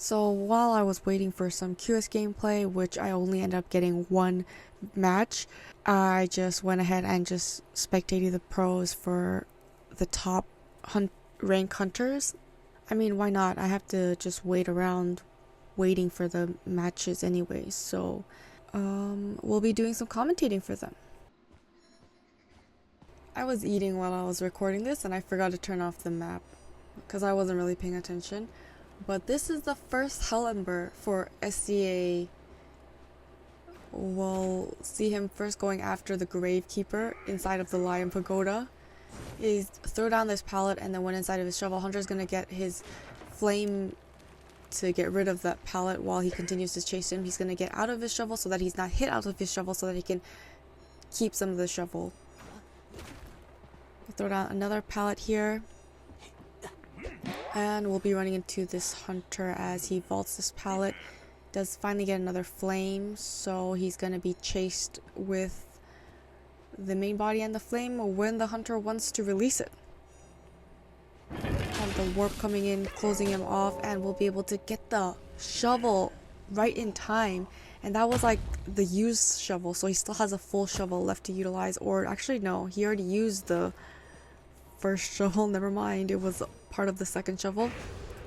So while I was waiting for some QS gameplay, which I only ended up getting one match, I just went ahead and just spectated the pros for the top rank hunters. I mean, why not? I have to just wait around waiting for the matches anyways, so we'll be doing some commentating for them. I was eating while I was recording this and I forgot to turn off the map because I wasn't really paying attention. But this is the first Hell Ember for SEA. We'll see him first going after the Gravekeeper inside of the Lion Pagoda. Is throw down this pallet, and then when inside of his shovel, Hunter's gonna get his flame to get rid of that pallet while he continues to chase him. He's gonna get out of his shovel so that he's not hit out of his shovel so that he can keep some of the shovel. Throw down another pallet here. And we'll be running into this hunter as he vaults this pallet. Does finally get another flame, so he's going to be chased with the main body and the flame when the hunter wants to release it. Have the warp coming in, closing him off, and we'll be able to get the shovel right in time. And that was like the used shovel, so he still has a full shovel left to utilize. Or actually no, he already used the first shovel, never mind, it was part of the second shovel.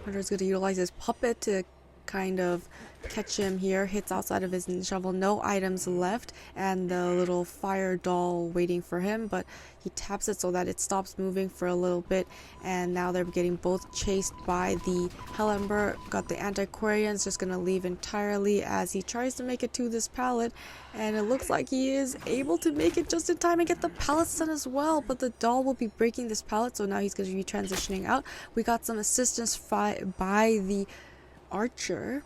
Hunter's going to utilize his puppet to kind of catch him here. Hits outside of his shovel, no items left, and the little fire doll waiting for him, but he taps it so that it stops moving for a little bit. And now they're getting both chased by the Hell Ember. Got the Antiquarian's just gonna leave entirely as he tries to make it to this pallet, and it looks like he is able to make it just in time and get the pallets done as well. But the doll will be breaking this pallet, so now he's going to be transitioning out. We got some assistance by the archer,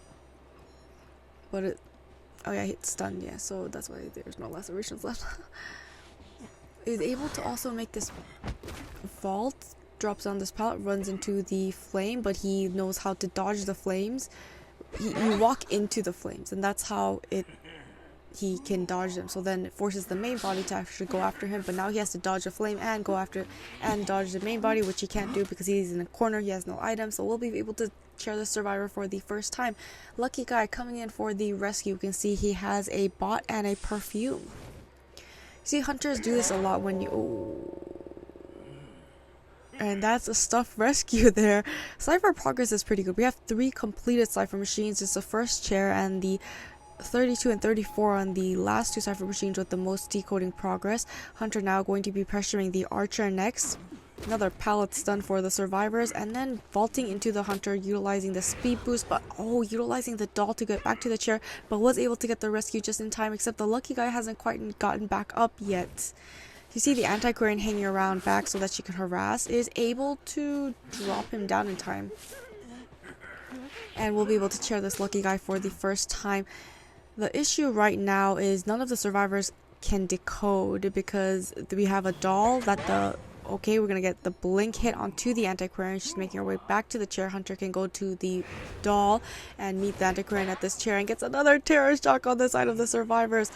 but oh yeah, it's stunned, yeah, so that's why there's no lacerations left. Is able to also make this vault, drops on this pallet, runs into the flame, but he knows how to dodge the flames. You walk into the flames, and that's how he can dodge them. So then it forces the main body to actually go after him, but now he has to dodge the flame and go after and dodge the main body, which he can't do because he's in a corner. He has no items, so we'll be able to share the survivor for the first time. Lucky guy coming in for the rescue. You can see he has a bot and a perfume. You see, hunters do this a lot when and that's a stuffed rescue there. Cypher progress is pretty good. We have 3 completed Cypher machines. It's the first chair and the 32 and 34 on the last 2 Cypher machines with the most decoding progress. Hunter now going to be pressuring the archer next. Another pallet stun for the survivors, and then vaulting into the hunter, utilizing the speed boost, but utilizing the doll to get back to the chair, but was able to get the rescue just in time, except the lucky guy hasn't quite gotten back up yet. You see the Antiquarian hanging around back so that she can harass, is able to drop him down in time. And we'll be able to chair this lucky guy for the first time. The issue right now is none of the survivors can decode because we have a doll that we're gonna get the blink hit onto the Antiquarian. She's making her way back to the chair. Hunter can go to the doll and meet the Antiquarian at this chair and gets another terror shock on the side of the survivors.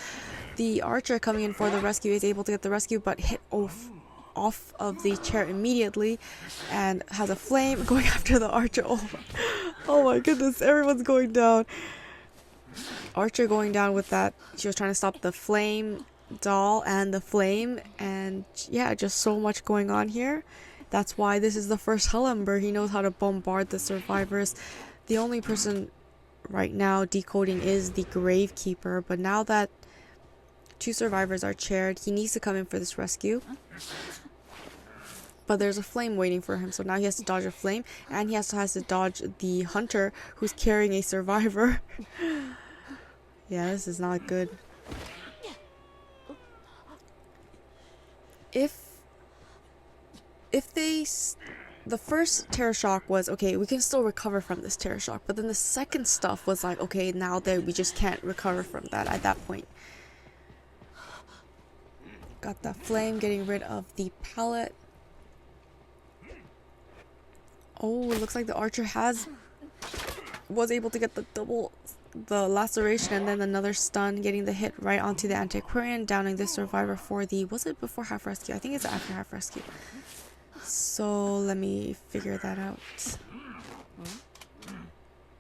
The archer coming in for the rescue is able to get the rescue, but hit off of the chair immediately and has a flame going after the archer. Oh my goodness, everyone's going down. Archer going down with that. She was trying to stop the flame doll and the flame, and yeah, just so much going on here. That's why this is the first Hell Ember. He knows how to bombard the survivors. The only person right now decoding is the Gravekeeper, but now that 2 survivors are chaired, he needs to come in for this rescue. But there's a flame waiting for him, so now he has to dodge a flame, and he has to dodge the hunter who's carrying a survivor. Yeah, this is not good. The first terror shock was okay, we can still recover from this terror shock, but then the second stuff was like, okay, now that we just can't recover from that at that point. Got the flame, getting rid of the pallet. It looks like the archer was able to get the laceration and then another stun, getting the hit right onto the Antiquarian, downing the survivor for was it before half rescue? I think it's after half rescue. So let me figure that out.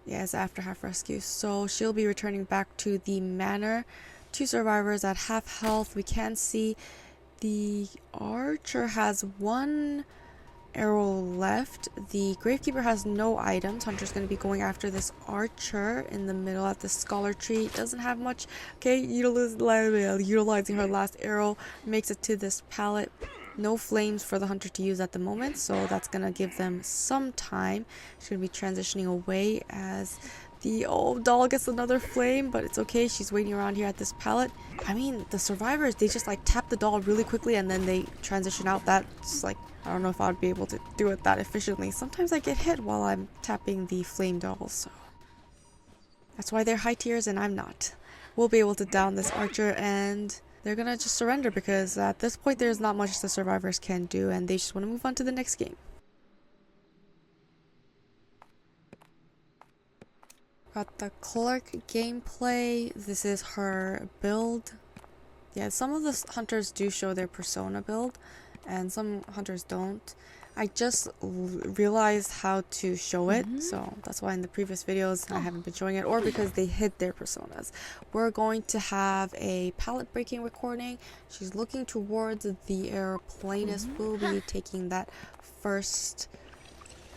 Yeah, it's after half rescue. So she'll be returning back to the manor. 2 survivors at half health. We can see the archer has 1 arrow left. The gravekeeper has no items. Hunter's going to be going after this archer in the middle at the scholar tree. Doesn't have much. Okay, utilizing her last arrow. Makes it to this pallet. No flames for the hunter to use at the moment, so that's going to give them some time. She's going to be transitioning away as the doll gets another flame, but it's okay. She's waiting around here at this pallet. I mean, the survivors, they just like tap the doll really quickly and then they transition out. That's like, I don't know if I would be able to do it that efficiently. Sometimes I get hit while I'm tapping the flame dolls, so that's why they're high tiers and I'm not. We'll be able to down this archer and they're gonna just surrender because at this point there's not much the survivors can do and they just want to move on to the next game. Got the Clerk gameplay. This is her build. Yeah, some of the hunters do show their persona build and some hunters don't. I just realized how to show it, so that's why in the previous videos I haven't been showing it, or because they hid their personas. We're going to have a pallet breaking recording. She's looking towards the airplanist. We'll be taking that first.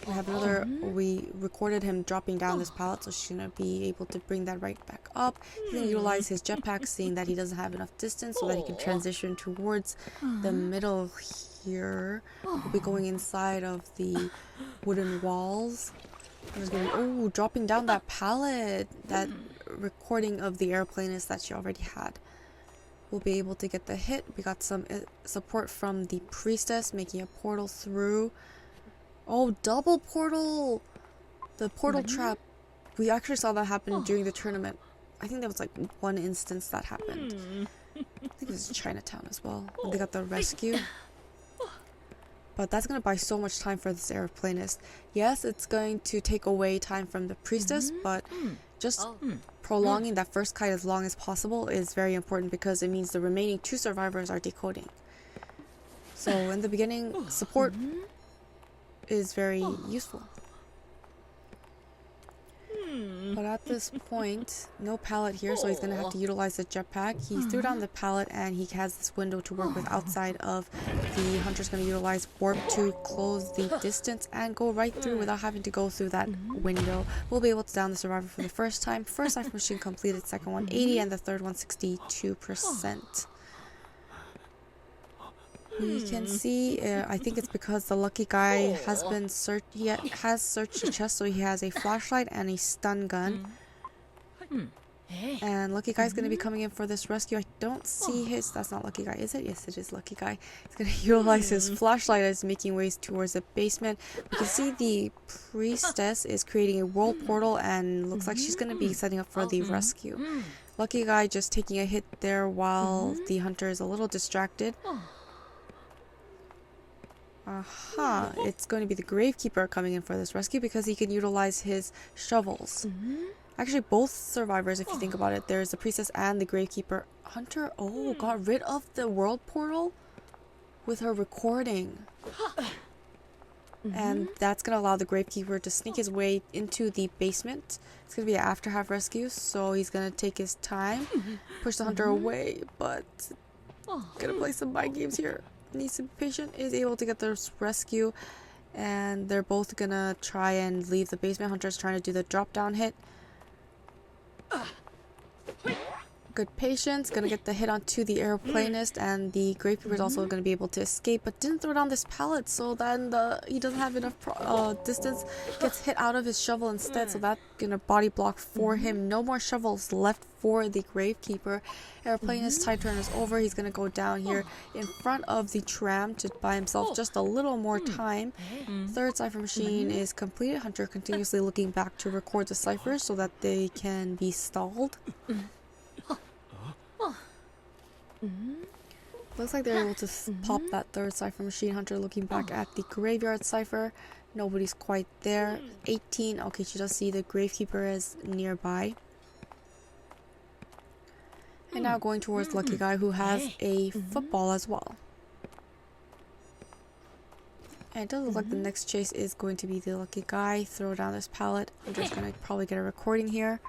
We have another, we recorded him dropping down this pallet, so she's going to be able to bring that right back up. He's going to utilize his jetpack, seeing that he doesn't have enough distance, so that he can transition towards the middle here. We'll be going inside of the wooden walls. Oh, dropping down that pallet, that recording of the airplanist that she already had. We'll be able to get the hit. We got some support from the priestess, making a portal through. Oh, double portal! The portal trap. We actually saw that happen during the tournament. I think there was like 1 instance that happened. I think it was Chinatown as well. When they got the rescue. But that's going to buy so much time for this airplanist. Yes, it's going to take away time from the priestess, but just prolonging that first kite as long as possible is very important because it means the remaining 2 survivors are decoding. So in the beginning, support is very useful. But at this point, no pallet here, so he's going to have to utilize the jetpack. He threw down the pallet and he has this window to work with outside of. The hunter's going to utilize warp to close the distance and go right through without having to go through that window. We'll be able to down the survivor for the first time. First cipher machine completed, second one 80 and the third one 62%. We can see, I think it's because the lucky guy has been searched the chest, so he has a flashlight and a stun gun. And lucky guy's going to be coming in for this rescue. I don't see his, that's not lucky guy, is it? Yes, it is lucky guy. He's going to utilize his flashlight as making ways towards the basement. We can see the priestess is creating a world portal and looks like she's going to be setting up for the rescue. Lucky guy just taking a hit there while the hunter is a little distracted. It's going to be the gravekeeper coming in for this rescue because he can utilize his shovels. Actually, both survivors, if you think about it, there's the priestess and the gravekeeper. Hunter, got rid of the world portal with her recording. And that's going to allow the gravekeeper to sneak his way into the basement. It's going to be an after half rescue, so he's going to take his time, push the hunter away, but going to play some mind games here. Needs to be patient, is able to get the rescue, and they're both gonna try and leave the basement. Hunter's trying to do the drop down hit. Good patience, gonna get the hit onto the airplanist, and the gravekeeper is also gonna be able to escape, but didn't throw down this pallet, so then he doesn't have enough distance, gets hit out of his shovel instead, so that's gonna body block for him. No more shovels left for the gravekeeper. Airplanist tide turn is over. He's gonna go down here in front of the tram to buy himself just a little more time. Third cipher machine is completed. Hunter continuously looking back to record the ciphers so that they can be stalled. Looks like they're able to pop that third cipher machine. Hunter looking back at the graveyard cipher. Nobody's quite there. 18. Okay, she does see the gravekeeper is nearby. And now going towards Lucky Guy, who has a football as well. And it does look like the next chase is going to be the lucky guy. Throw down this pallet. I'm just going to probably get a recording here.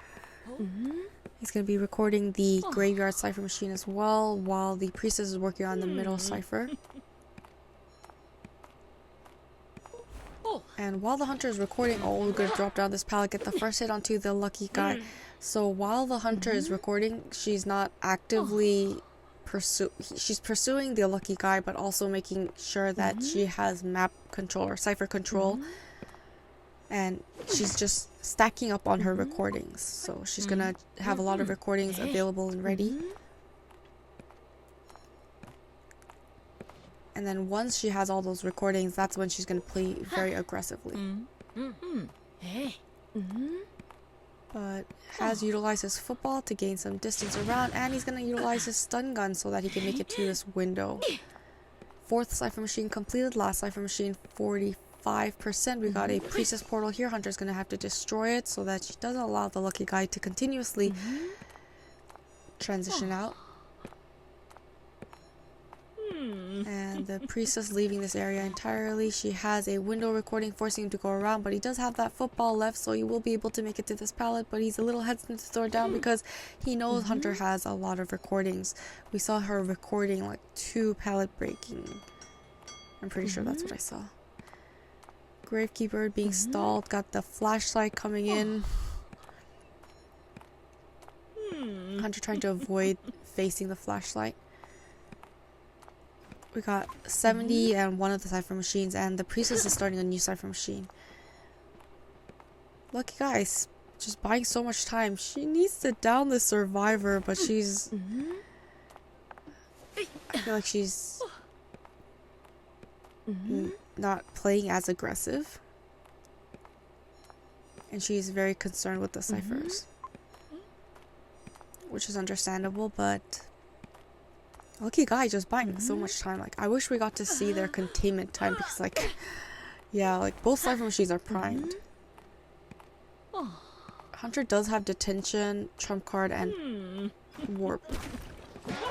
He's going to be recording the graveyard cipher machine as well, while the priestess is working on the middle cipher. And while the hunter is recording, we're going to drop down this pallet, get the first hit onto the lucky guy. So while the hunter is recording, she's not actively she's pursuing the lucky guy, but also making sure that she has map control or cipher control. And she's just stacking up on her recordings. So she's going to have a lot of recordings available and ready. And then once she has all those recordings, that's when she's going to play very aggressively. But has utilized his football to gain some distance around, and he's going to utilize his stun gun so that he can make it to this window. Fourth cipher machine completed. Last cipher machine 45%. We got a priestess portal here. Hunter's going to have to destroy it so that she doesn't allow the lucky guy to continuously transition out. And the priestess leaving this area entirely. She has a window recording forcing him to go around, but he does have that football left, so he will be able to make it to this pallet, but he's a little hesitant to throw it down because he knows Hunter has a lot of recordings. We saw her recording like 2 pallet breaking. I'm pretty sure that's what I saw. Gravekeeper being stalled, got the flashlight coming in. Hunter trying to avoid facing the flashlight. We got 70 and one of the cipher machines, and the priestess is starting a new cipher machine. Lucky guys, just buying so much time. She needs to down the survivor, but she's... I feel like she's not playing as aggressive. And she's very concerned with the ciphers. Which is understandable, but... Lucky guy just buying so much time. Like, I wish we got to see their containment time because, like, yeah, like, both cipher machines are primed. Hunter does have detention, trump card, and warp.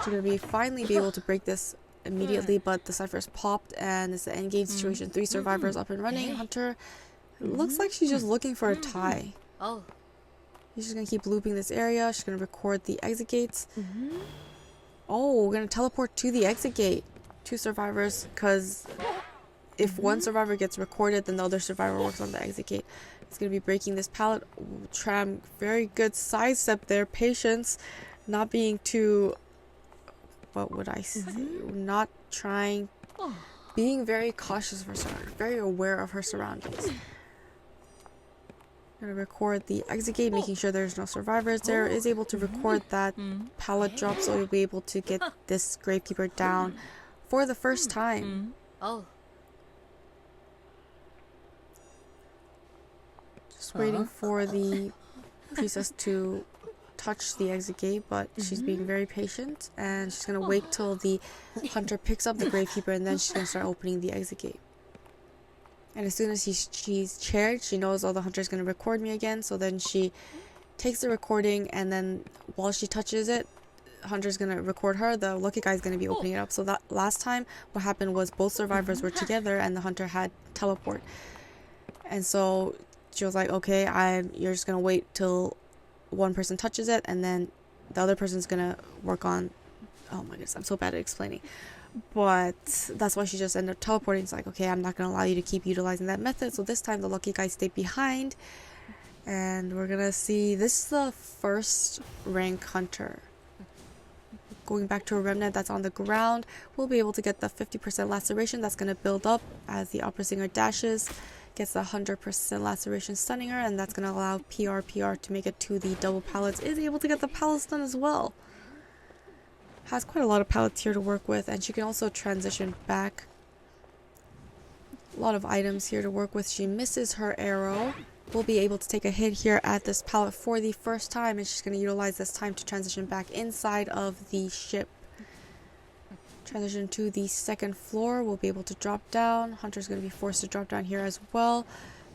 So we're gonna finally be able to break this immediately, but the cipher's popped and it's an endgame situation. 3 survivors up and running. Hunter, it looks like she's just looking for a tie. She's just gonna keep looping this area. She's gonna record the exit gates. Oh, we're gonna teleport to the exit gate. 2 survivors, because if one survivor gets recorded, then the other survivor works on the exit gate. It's gonna be breaking this pallet. Tram, very good sidestep there. Patience, not being too, what would I say? Not trying, being very cautious of her surroundings, very aware of her surroundings. Gonna record the exit gate, making sure there's no survivors there. Is able to record that pallet drop, so we'll be able to get this gravekeeper down for the first time. Just waiting for the priestess to touch the exit gate, but she's being very patient, and she's gonna wait till the hunter picks up the gravekeeper, and then she's gonna start opening the exit gate. And as soon as she's chaired, she knows, oh, the hunter's going to record me again. So then she takes the recording, and then while she touches it, hunter's going to record her. The lucky guy's going to be opening it up. So that last time, what happened was both survivors were together, and the hunter had teleport. And so she was like, okay, you're just going to wait till one person touches it, and then the other person's going to work on... Oh my goodness, I'm so bad at explaining. But that's why she just ended up teleporting. It's like, okay, I'm not going to allow you to keep utilizing that method. So this time the lucky guy stayed behind. And we're going to see, this is the first rank hunter. Going back to a remnant that's on the ground. We'll be able to get the 50% laceration that's going to build up as the opera singer dashes. Gets the 100% laceration stunning her. And that's going to allow PR to make it to the double pallets. Is able to get the pallet stun as well. Has quite a lot of pallets here to work with, and she can also transition back. A lot of items here to work with. She misses her arrow. Will be able to take a hit here at this pallet for the first time, and she's going to utilize this time to transition back inside of the ship. Transition to the 2nd floor. We'll be able to drop down. Hunter's going to be forced to drop down here as well.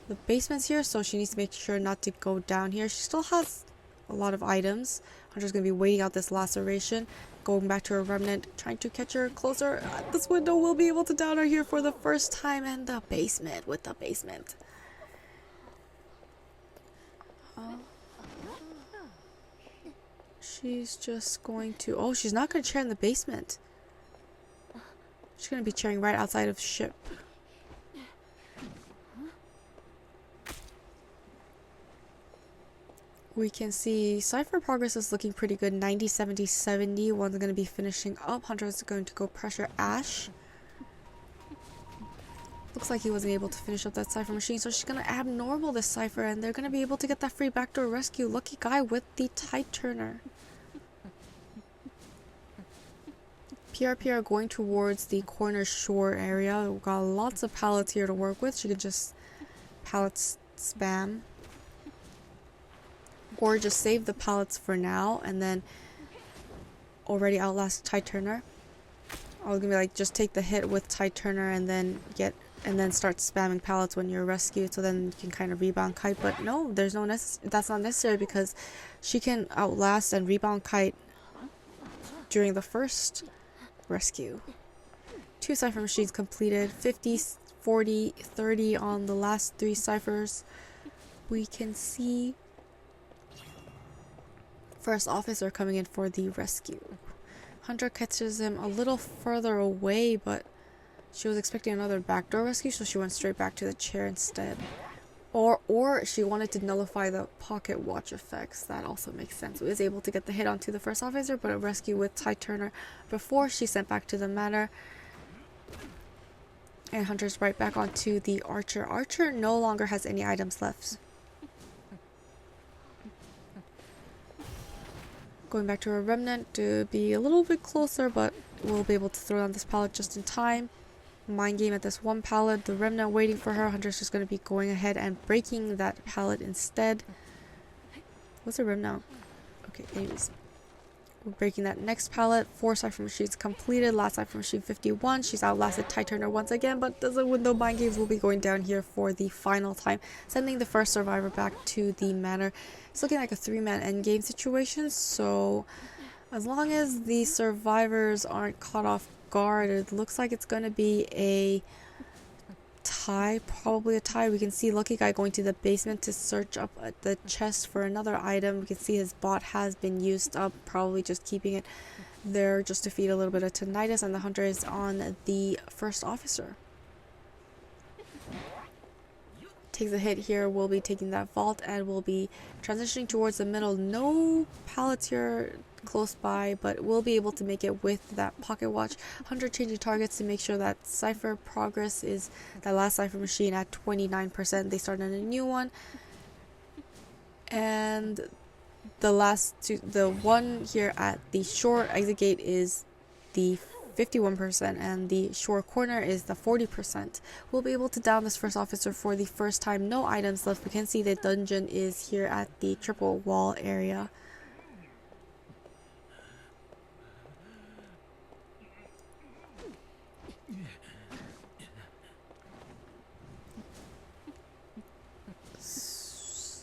The basement's here, so she needs to make sure not to go down here. She still has a lot of items. Hunter's going to be waiting out this laceration. Going back to her remnant, trying to catch her closer at this window. We'll be able to down her here for the first time. And the basement with the basement. She's just going to... Oh, she's not going to chair in the basement. She's going to be chairing right outside of ship. We can see Cypher progress is looking pretty good. 90, 70, 70. One's going to be finishing up. Hunter is going to go pressure Ash. Looks like he wasn't able to finish up that Cypher machine, so she's going to abnormal this Cypher, and they're going to be able to get that free backdoor rescue. Lucky guy with the Tide Turner. PRP are going towards the corner shore area. We've got lots of pallets here to work with. She could just pallets spam. Or just save the pallets for now and then already outlast Tide Turner. I was gonna be like, just take the hit with Tide Turner and then start spamming pallets when you're rescued, so then you can kind of rebound kite. But no, there's no that's not necessary because she can outlast and rebound kite during the first rescue. 2 Cypher machines completed. 50, 40, 30 on the last 3 Cyphers. We can see first officer coming in for the rescue. Hunter catches him a little further away, but she was expecting another backdoor rescue, so she went straight back to the chair instead. Or she wanted to nullify the pocket watch effects. That also makes sense. Was able to get the hit onto the first officer, but a rescue with Tide Turner before she sent back to the manor. And Hunter's right back onto the Archer. Archer no longer has any items left. Going back to her remnant to be a little bit closer, but we'll be able to throw down this pallet just in time. Mind game at this one pallet. The remnant waiting for her. Hunter's just going to be going ahead and breaking that pallet instead. What's the remnant? Okay, anyways. We're breaking that next pallet. 4 Cypher machines completed. Last Cypher machine 51. She's outlasted Tide Turner once again, but the window mind games will be going down here for the final time, sending the first survivor back to the manor. It's looking like a 3-man endgame situation, so as long as the survivors aren't caught off guard, it looks like it's going to be a tie, probably a tie. We can see Lucky Guy going to the basement to search up at the chest for another item. We can see his bot has been used up, probably just keeping it there just to feed a little bit of tinnitus, and the Hunter is on the first officer. Takes a hit here. We'll be taking that vault and we'll be transitioning towards the middle. No pallets here close by, but we'll be able to make it with that pocket watch. Hunter changing targets to make sure that Cypher progress is that last Cypher machine at 29%. They started a new one, and the last two, the one here at the shore exit gate is the 51% and the shore corner is the 40%. We'll be able to down this first officer for the first time. No items left. We can see the dungeon is here at the triple wall area.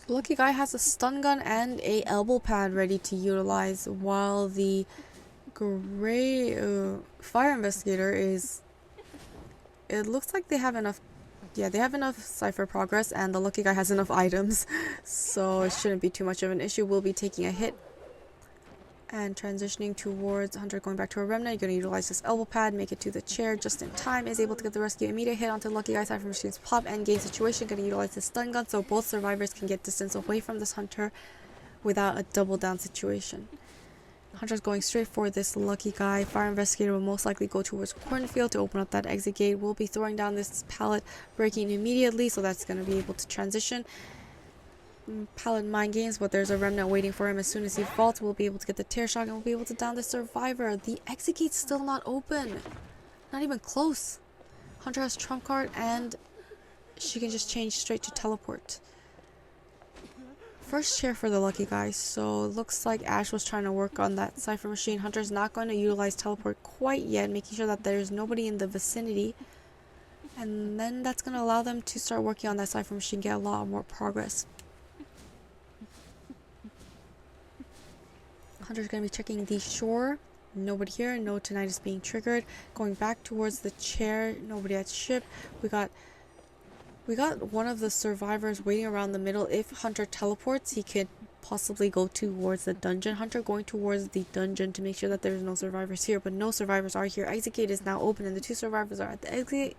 Lucky Guy has a stun gun and a elbow pad ready to utilize, while the gray fire investigator is, it looks like they have enough, yeah, they have enough Cypher progress, and the Lucky Guy has enough items, so it shouldn't be too much of an issue. We'll be taking a hit and transitioning towards Hunter, going back to a remnant. You're going to utilize this elbow pad, make it to the chair just in time, is able to get the rescue. Immediate hit onto Lucky Guy. Cypher machines pop and game situation. Going to utilize the stun gun so both survivors can get distance away from this Hunter without a double down situation. Hunter's going straight for this Lucky Guy. Fire investigator will most likely go towards cornfield to open up that exit gate. We'll be throwing down this pallet, breaking immediately, so that's going to be able to transition. Pallet mind games, but there's a remnant waiting for him. As soon as he vaults, we'll be able to get the tear shock and we'll be able to down the survivor. The exit gate's still not open, not even close. Hunter has trump card and she can just change straight to teleport. First chair for the Lucky Guy, so it looks like Ash was trying to work on that Cypher machine. Hunter's not going to utilize teleport quite yet, making sure that there's nobody in the vicinity, and then that's going to allow them to start working on that Cypher machine, get a lot more progress. Hunter's going to be checking the shore. Nobody here. No tinnitus being triggered. Going back towards the chair. Nobody at ship. We got one of the survivors waiting around the middle. If Hunter teleports, he could possibly go towards the dungeon. Hunter going towards the dungeon to make sure that there's no survivors here, but no survivors are here. Exit gate is now open, and the 2 survivors are at the exit.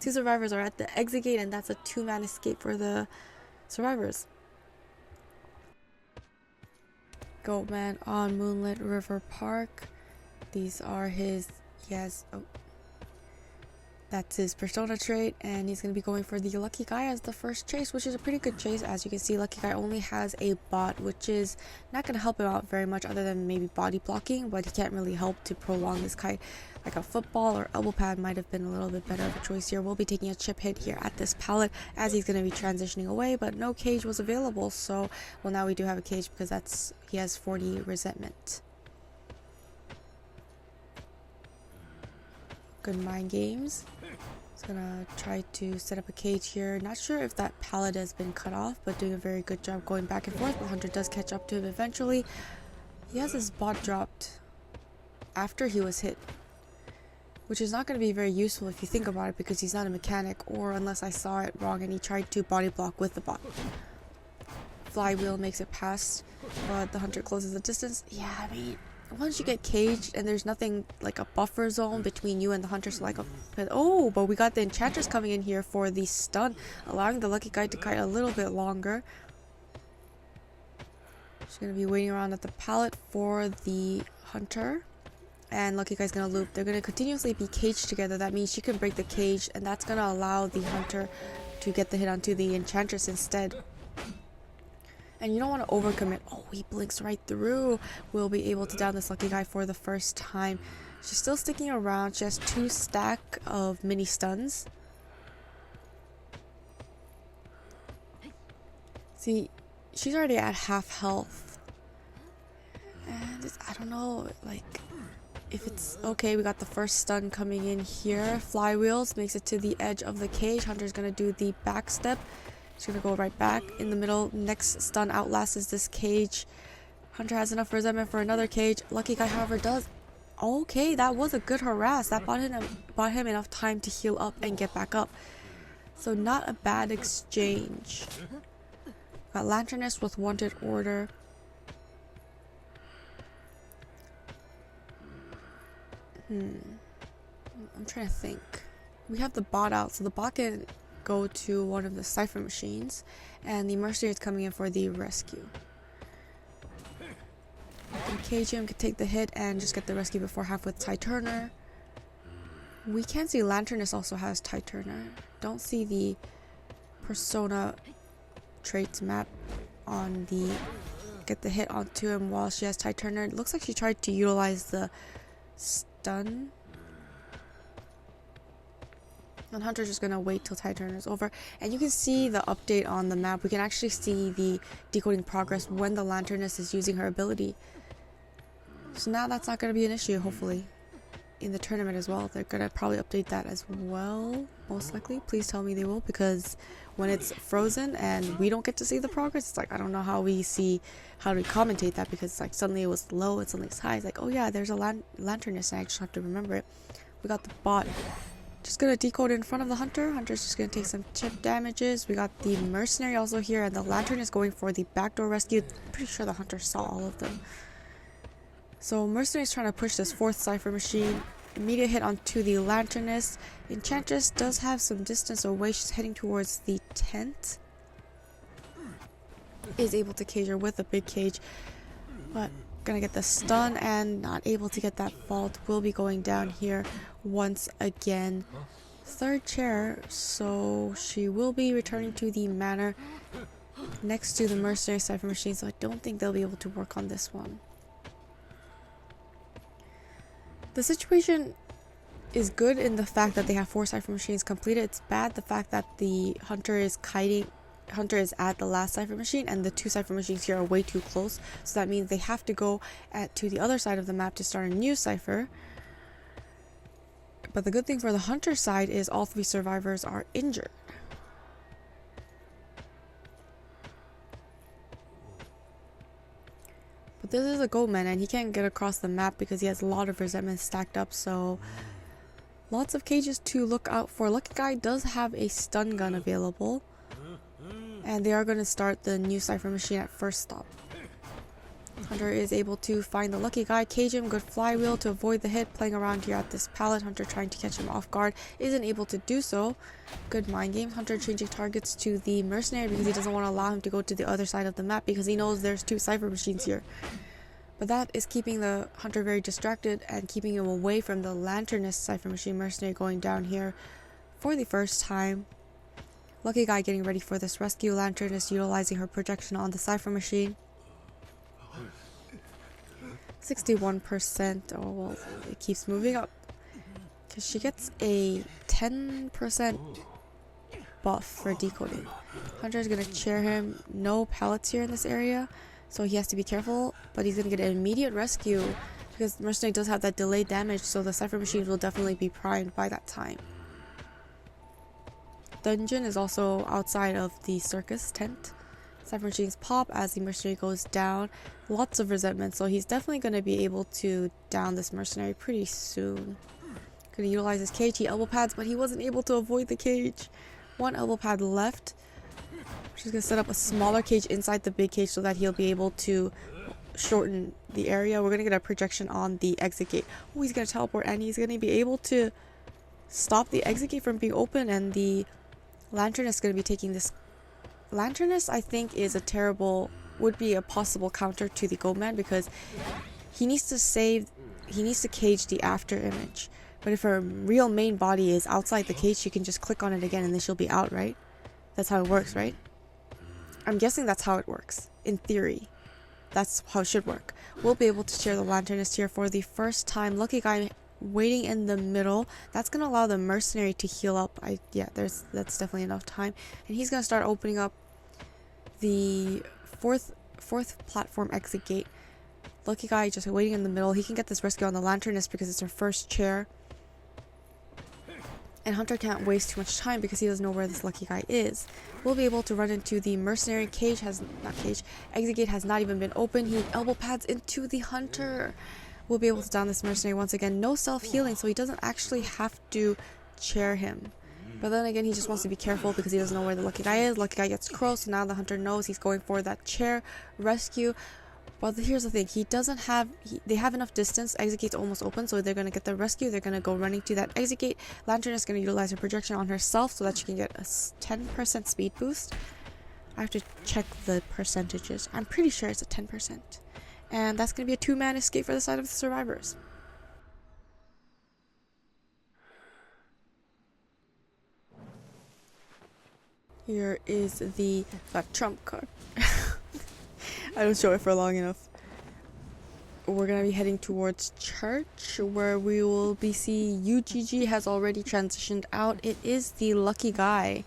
2 survivors are at the exit gate, and that's a 2-man escape for the survivors. Goatman on Moonlit River Park. These are his. That's his persona trait, and he's going to be going for the Lucky Guy as the first chase, which is a pretty good chase. As you can see, Lucky Guy only has a bot, which is not going to help him out very much other than maybe body blocking, but he can't really help to prolong this kite. Like a football or elbow pad might have been a little bit better of a choice here. We'll be taking a chip hit here at this pallet as he's going to be transitioning away, but no cage was available, so well, now we do have a cage because he has 40 resentment. Good mind games. He's gonna try to set up a cage here. Not sure if that pallet has been cut off, but doing a very good job going back and forth. But Hunter does catch up to him eventually. He has his bot dropped after he was hit, which is not going to be very useful if you think about it, because he's not a mechanic, or unless I saw it wrong and he tried to body block with the bot. Flywheel makes it past, but the Hunter closes the distance. Yeah, I mean, once you get caged and there's nothing like a buffer zone between you and the Hunter, so like but we got the Enchantress coming in here for the stun, allowing the Lucky Guy to kite a little bit longer. She's going to be waiting around at the pallet for the Hunter, and Lucky Guy's going to loop. They're going to continuously be caged together. That means she can break the cage, and that's going to allow the Hunter to get the hit onto the Enchantress instead. And you don't want to overcommit. Oh, he blinks right through. We'll be able to down this Lucky Guy for the first time. She's still sticking around. She has 2 stack of mini stuns. See, she's already at half health. And I don't know, like, if it's okay. We got the first stun coming in here. Flywheels makes it to the edge of the cage. Hunter's going to do the back step. She's going to go right back in the middle. Next stun outlasts this cage. Hunter has enough resentment for another cage. Lucky Guy, however, does. Okay, that was a good harass. That bought him enough time to heal up and get back up. So not a bad exchange. Got Lanternist with Wanted Order. I'm trying to think. We have the bot out, so the bot can go to one of the cipher machines, and the mercenary is coming in for the rescue. Can cage him, can take the hit and just get the rescue before half with Ty Turner. We can see Lanternist also has Ty Turner. Don't see the persona traits map on the get the hit onto him while she has Ty Turner. It looks like she tried to utilize the stun. And Hunter's just gonna wait till Ty Turner's over. And you can see the update on the map. We can actually see the decoding progress when the Lanternist is using her ability. So now that's not gonna be an issue, hopefully. In the tournament as well. They're gonna probably update that as well, most likely. Please tell me they will, because when it's frozen and we don't get to see the progress, it's like, I don't know how do we commentate that, because it's like suddenly it was low and suddenly it's high. It's like, oh yeah, there's a Lanternist, and I just have to remember it. We got the bot just gonna decode in front of the Hunter. Hunter's just gonna take some chip damages. We got the mercenary also here, and the Lantern is going for the backdoor rescue. I'm pretty sure the Hunter saw all of them. So mercenary's trying to push this 4th cipher machine. Immediate hit onto the Lanternist. Enchantress does have some distance away. She's heading towards the tent. Is able to cage her with a big cage, but gonna get the stun and not able to get that vault. Will be going down here once again. 3rd chair, so she will be returning to the manor next to the mercenary cipher machine, so I don't think they'll be able to work on this one. The situation is good in the fact that they have 4 cipher machines completed. It's bad the fact that the Hunter is at the last cipher machine, and the 2 cipher machines here are way too close. So that means they have to go to the other side of the map to start a new cipher. But the good thing for the Hunter side is all 3 survivors are injured. But this is a Goatman, and he can't get across the map because he has a lot of resentment stacked up, so lots of cages to look out for. Lucky Guy does have a stun gun available, and they are going to start the new Cypher machine at first stop. Hunter is able to find the Lucky Guy, cage him, good flywheel to avoid the hit, playing around here at this pallet. Hunter trying to catch him off guard, isn't able to do so. Good mind game. Hunter changing targets to the mercenary because he doesn't want to allow him to go to the other side of the map because he knows there's two Cypher machines here. But that is keeping the Hunter very distracted and keeping him away from the Lanternist Cypher machine mercenary going down here for the first time. Lucky Guy getting ready for this rescue. Lanternist utilizing her projection on the Cypher machine. 61%. Oh, well, it keeps moving up because she gets a 10% buff for decoding. Hunter is going to chair him. No pallets here in this area, so he has to be careful, but he's going to get an immediate rescue because Mercenary does have that delayed damage, so the Cypher machines will definitely be primed by that time. Dungeon is also outside of the circus tent. Cypher machines pop as the mercenary goes down. Lots of resentment, so he's definitely going to be able to down this mercenary pretty soon. Going to utilize his cage. He elbow pads, but he wasn't able to avoid the cage. One elbow pad left. She's going to set up a smaller cage inside the big cage so that he'll be able to shorten the area. We're going to get a projection on the exit gate. Oh, he's going to teleport, and he's going to be able to stop the exit gate from being open, and the Lantern is going to be taking this. Lanternist, I think, would be a possible counter to the Goatman because he needs to cage the after image. But if her real main body is outside the cage, she can just click on it again and then she'll be out, right? That's how it works, right? I'm guessing that's how it works. In theory, that's how it should work. We'll be able to share the Lanternist here for the first time. Lucky Guy waiting in the middle. That's gonna allow the mercenary to heal up. That's definitely enough time, and he's gonna start opening up the fourth platform exit gate. Lucky Guy just waiting in the middle. He can get this rescue on the Lanternist because it's her first chair, and Hunter can't waste too much time because he doesn't know where this Lucky Guy is. We'll be able to run into the mercenary. Exit gate has not even been open. He elbow pads into the Hunter. We'll be able to down this mercenary once again. No self-healing, so he doesn't actually have to chair him. But then again, he just wants to be careful because he doesn't know where the Lucky Guy is. Lucky Guy gets crossed, so now the Hunter knows he's going for that chair rescue. But here's the thing, they have enough distance. Exit gate's almost open, so they're going to get the rescue. They're going to go running to that exit gate. Lantern is going to utilize her projection on herself so that she can get a 10% speed boost. I have to check the percentages. I'm pretty sure it's a 10%. And that's going to be a 2-man escape for the side of the survivors. Here is the trump card. I don't show it for long enough. We're going to be heading towards church, where we will be seeing UGG has already transitioned out. It is the Lucky Guy.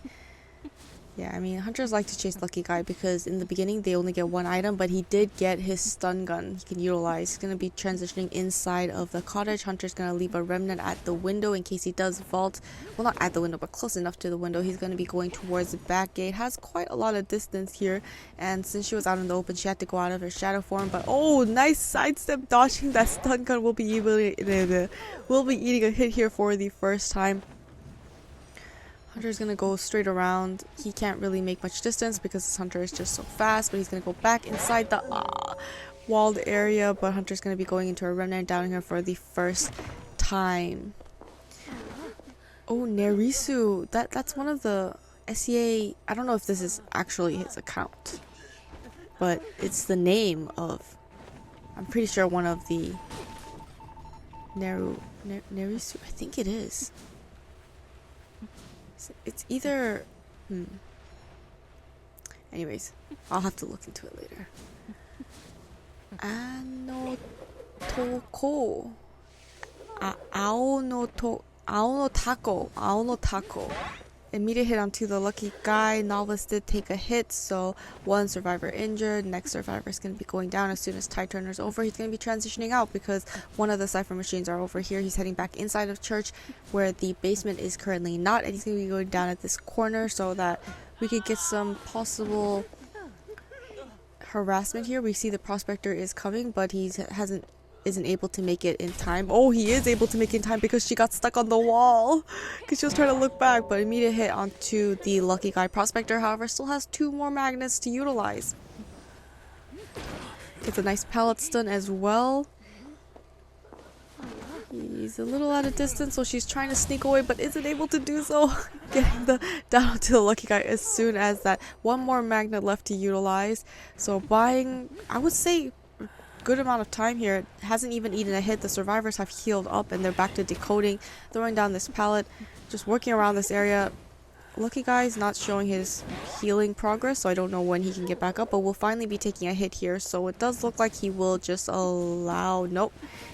Yeah, I mean, hunters like to chase Lucky Guy because in the beginning they only get one item, but he did get his stun gun he can utilize. He's going to be transitioning inside of the cottage. Hunter's going to leave a remnant at the window in case he does vault. Well, not at the window, but close enough to the window. He's going to be going towards the back gate. Has quite a lot of distance here, and since she was out in the open, she had to go out of her shadow form. But oh, nice sidestep dodging that stun gun. Will be eating a hit here for the first time. Hunter's gonna go straight around. He can't really make much distance because this Hunter is just so fast, but he's gonna go back inside the walled area. But Hunter's gonna be going into a remnant down here for the first time. Oh, Nerisu. That's one of the SEA. I don't know if this is actually his account, but it's the name of. I'm pretty sure one of the Nerisu. I think it is. It's either anyways, I'll have to look into it later. Ao no Taco. Immediate hit onto the Lucky Guy. Novice did take a hit, so one survivor injured. Next survivor is going to be going down as soon as Tide Turner's over. He's going to be transitioning out because one of the Cypher machines are over here. He's heading back inside of church where the basement is currently not, and he's going to be going down at this corner so that we could get some possible harassment here. We see the prospector is coming, but isn't able to make it in time. Oh, he is able to make it in time because she got stuck on the wall because she was trying to look back, but immediate hit onto the lucky guy. Prospector, however, still has 2 more magnets to utilize. Gets a nice pallet stun as well. He's a little out of distance, so she's trying to sneak away, but isn't able to do so. Getting down to the lucky guy as soon as that 1 more magnet left to utilize. So buying, I would say, a good amount of time here. It hasn't even eaten a hit. The survivors have healed up and they're back to decoding, throwing down this pallet, just working around this area. Lucky guy is not showing his healing progress, so I don't know when he can get back up, but we'll finally be taking a hit here. So it does look like he will just allow... Nope.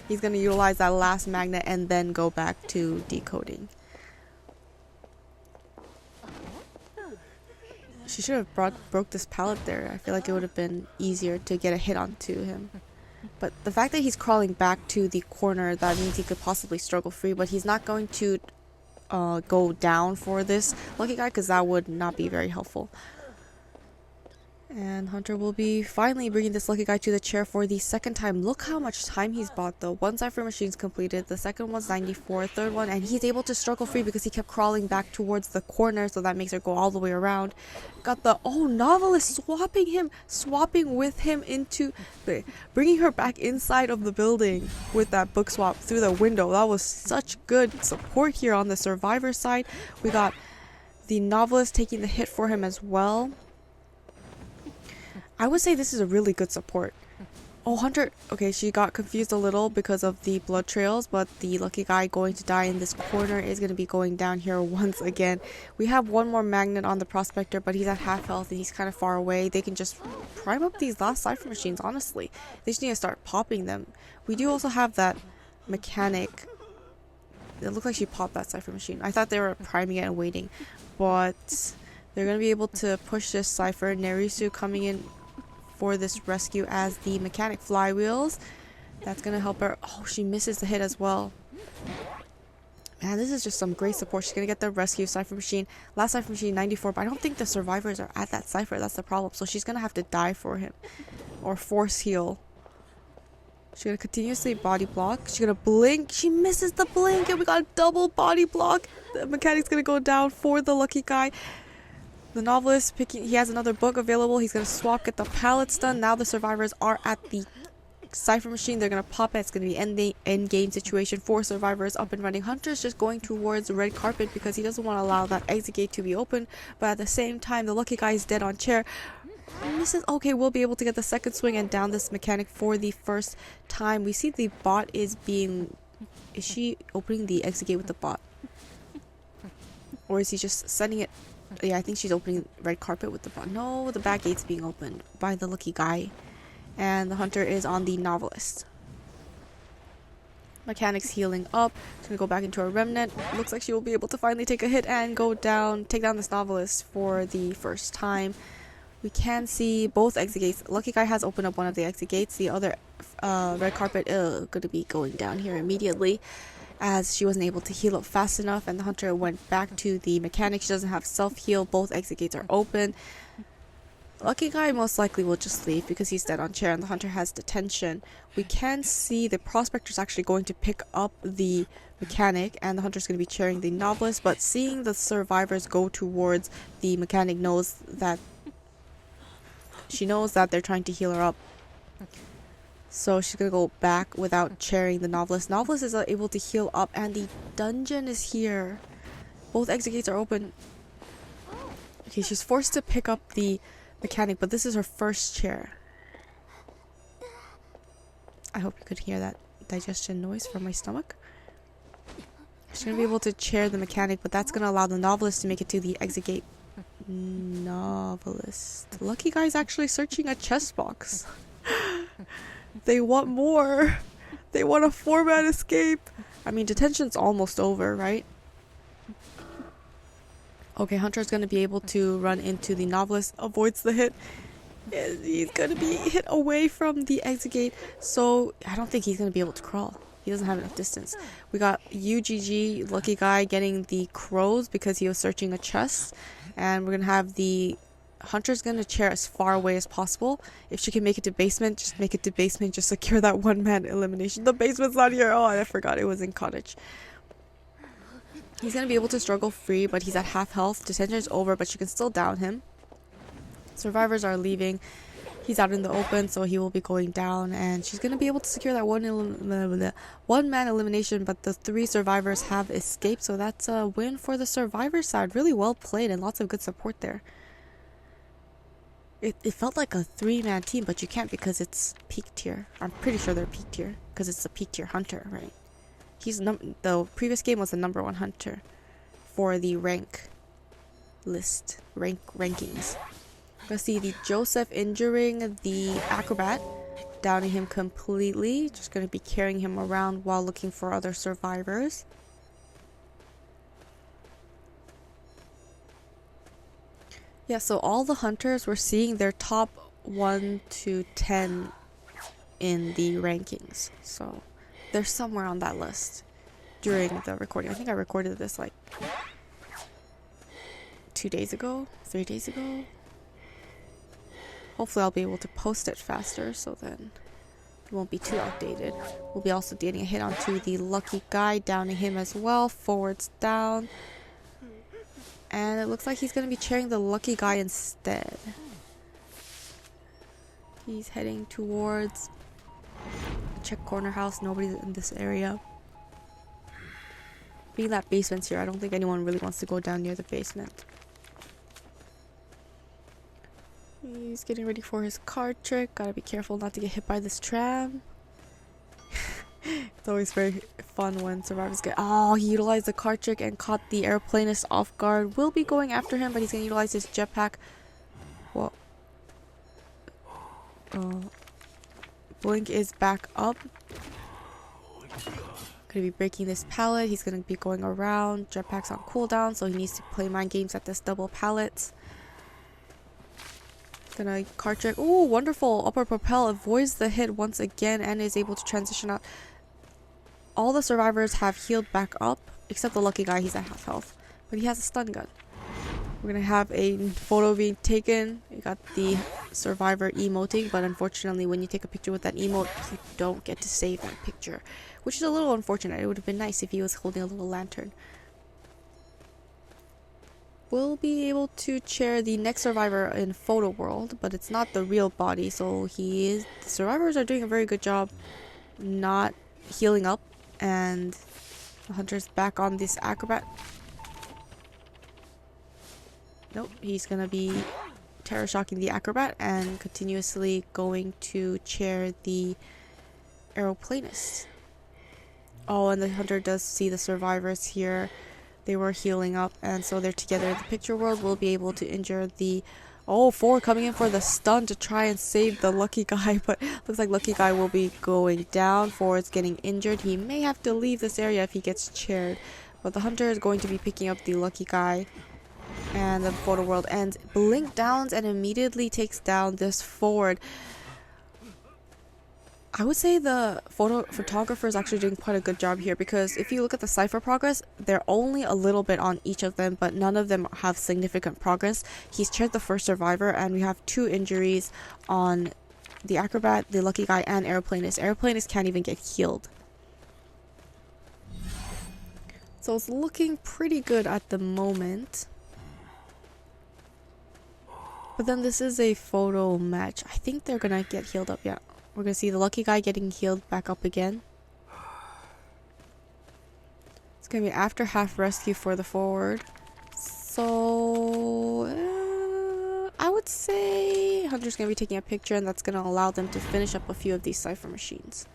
He's going to utilize that last magnet and then go back to decoding. She should have broke this pallet there. I feel like it would have been easier to get a hit onto him. But the fact that he's crawling back to the corner, that means he could possibly struggle free, but he's not going to go down for this lucky guy because that would not be very helpful. And Hunter will be finally bringing this lucky guy to the chair for the 2nd time. Look how much time he's bought though. 1 cipher machine's completed, the 2nd one's 94, 3rd one, and he's able to struggle free because he kept crawling back towards the corner, so that makes her go all the way around. Got the, oh, novelist swapping with him into, bringing her back inside of the building with that book swap through the window. That was such good support here on the survivor side. We got the novelist taking the hit for him as well. I would say this is a really good support. Oh, Hunter, okay, she got confused a little because of the blood trails, but the lucky guy going to die in this corner is going to be going down here once again. We have 1 more magnet on the prospector, but he's at half health and he's kind of far away. They can just prime up these last cipher machines, honestly. They just need to start popping them. We do also have that mechanic. It looked like she popped that cipher machine. I thought they were priming it and waiting, but they're going to be able to push this cipher. Nerisu coming in for this rescue as the mechanic flywheels. That's gonna help her. Oh, she misses the hit as well. Man, this is just some great support. She's gonna get the rescue cipher machine. Last cipher machine 94, but I don't think the survivors are at that cipher. That's the problem. So she's gonna have to die for him or force heal. She's gonna continuously body block. She's gonna blink. She misses the blink and we got a double body block. The mechanic's gonna go down for the lucky guy. The novelist he has another book available. He's going to swap, get the pallet stun. Now the survivors are at the cipher machine. They're going to pop it. It's going to be end game situation for survivors up and running. Hunter's just going towards the red carpet because he doesn't want to allow that exit gate to be open. But at the same time, the lucky guy is dead on chair. Misses. Okay, we'll be able to get the 2nd swing and down this mechanic for the 1st time. We see the bot is being... Is she opening the exit gate with the bot? Or is he just setting it... Yeah, I think she's opening red carpet with the bot. No, the back gate's being opened by the lucky guy. And the Hunter is on the novelist. Mechanic's healing up. She's gonna go back into her remnant. Looks like she will be able to finally take a hit and go down, take down this novelist for the 1st time. We can see both exit gates. Lucky guy has opened up one of the exit gates. The other red carpet gonna be going down here immediately, as she wasn't able to heal up fast enough, and the Hunter went back to the mechanic. She doesn't have self-heal. Both exit gates are open. Lucky guy most likely will just leave because he's dead on chair, and the Hunter has detention. We can see the prospector's actually going to pick up the mechanic, and the Hunter's going to be chairing the novelist, but seeing the survivors go towards the mechanic knows that they're trying to heal her up. So she's gonna go back without chairing the novelist. Novelist is able to heal up, and the dungeon is here. Both exit gates are open. Okay, she's forced to pick up the mechanic, but this is her 1st chair. I hope you could hear that digestion noise from my stomach. She's gonna be able to chair the mechanic, but that's gonna allow the novelist to make it to the exit gate. Novelist. Lucky guy's actually searching a chest box. They want more. They want a 4-man escape. I mean, detention's almost over, right? Okay, Hunter's going to be able to run into the novelist. Avoids the hit. He's going to be hit away from the exit gate. So, I don't think he's going to be able to crawl. He doesn't have enough distance. We got UGG, lucky guy, getting the crows because he was searching a chest. And we're going to have the Hunter's gonna chair as far away as possible. If she can make it to basement, just make it to basement. Just secure that one-man elimination. The basement's not here. Oh, I forgot it was in cottage. He's gonna be able to struggle free, but he's at half health. Detention's over, but she can still down him. Survivors are leaving. He's out in the open, so he will be going down, and she's gonna be able to secure that one-man elimination, but the 3 survivors have escaped, so that's a win for the survivor side. Really well played and lots of good support there. It felt like a 3-man team, but you can't because it's peak tier. I'm pretty sure they're peak tier because it's a peak tier hunter, right? He's the previous game was the #1 hunter for the rankings. Let's see the Joseph injuring the acrobat, downing him completely. Just gonna be carrying him around while looking for other survivors. Yeah, so all the hunters were seeing their top 1 to 10 in the rankings. So they're somewhere on that list during the recording. I think I recorded this like 2 days ago, 3 days ago. Hopefully I'll be able to post it faster so then it won't be too outdated. We'll be also getting a hit onto the lucky guy, downing him as well. Forwards down. And it looks like he's going to be cheering the lucky guy instead. He's heading towards check corner house. Nobody's in this area. Being that basement's here, I don't think anyone really wants to go down near the basement. He's getting ready for his card trick. Gotta be careful not to get hit by this tram. It's always very fun when survivors get... Oh, he utilized the card trick and caught the airplanist off guard. Will be going after him, but he's gonna utilize his jetpack. Well, Blink is back up. Gonna be breaking this pallet. He's gonna be going around. Jetpack's on cooldown, so he needs to play mind games at this double pallet. Gonna card trick. Oh, wonderful. Upper propel avoids the hit once again and is able to transition out. All the survivors have healed back up, except the lucky guy. He's at half health, but he has a stun gun. We're gonna have a photo being taken. You got the survivor emoting, but unfortunately when you take a picture with that emote, you don't get to save that picture, which is a little unfortunate. It would have been nice if he was holding a little lantern. We'll be able to chair the next survivor in photo world, but it's not the real body, so the survivors are doing a very good job not healing up, and the hunter's back on this acrobat. Nope, he's gonna be terror shocking the acrobat and continuously going to chair the aeroplanist. Oh, and the hunter does see the survivors here. They were healing up, and so they're together in the picture world. We'll be able to injure the... Oh, 4 coming in for the stun to try and save the lucky guy, but looks like lucky guy will be going down. 4 is getting injured. He may have to leave this area if he gets chaired, but the hunter is going to be picking up the lucky guy, and the photo world ends. Blink downs and immediately takes down this forward. I would say the photographer is actually doing quite a good job here, because if you look at the cipher progress, they're only a little bit on each of them, but none of them have significant progress. He's chaired the first survivor, and we have 2 injuries on the acrobat, the lucky guy, and airplanist. Airplanist can't even get healed. So it's looking pretty good at the moment. But then this is a photo match. I think they're gonna get healed up, yeah. We're gonna see the lucky guy getting healed back up again. It's gonna be after half rescue for the forward. So I would say Hunter's gonna be taking a picture, and that's gonna allow them to finish up a few of these cipher machines.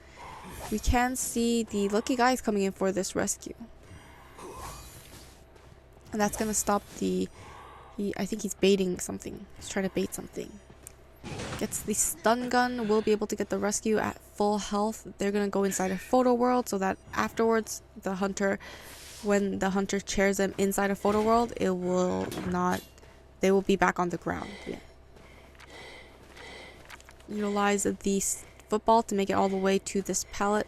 We can see the lucky guy is coming in for this rescue, and that's gonna stop the... I think he's baiting something. He's trying to bait something. Gets the stun gun, will be able to get the rescue at full health. They're gonna go inside a photo world so that afterwards the hunter, when the hunter chairs them inside a photo world, it will not, they will be back on the ground. Yeah. Utilize the football to make it all the way to this pallet.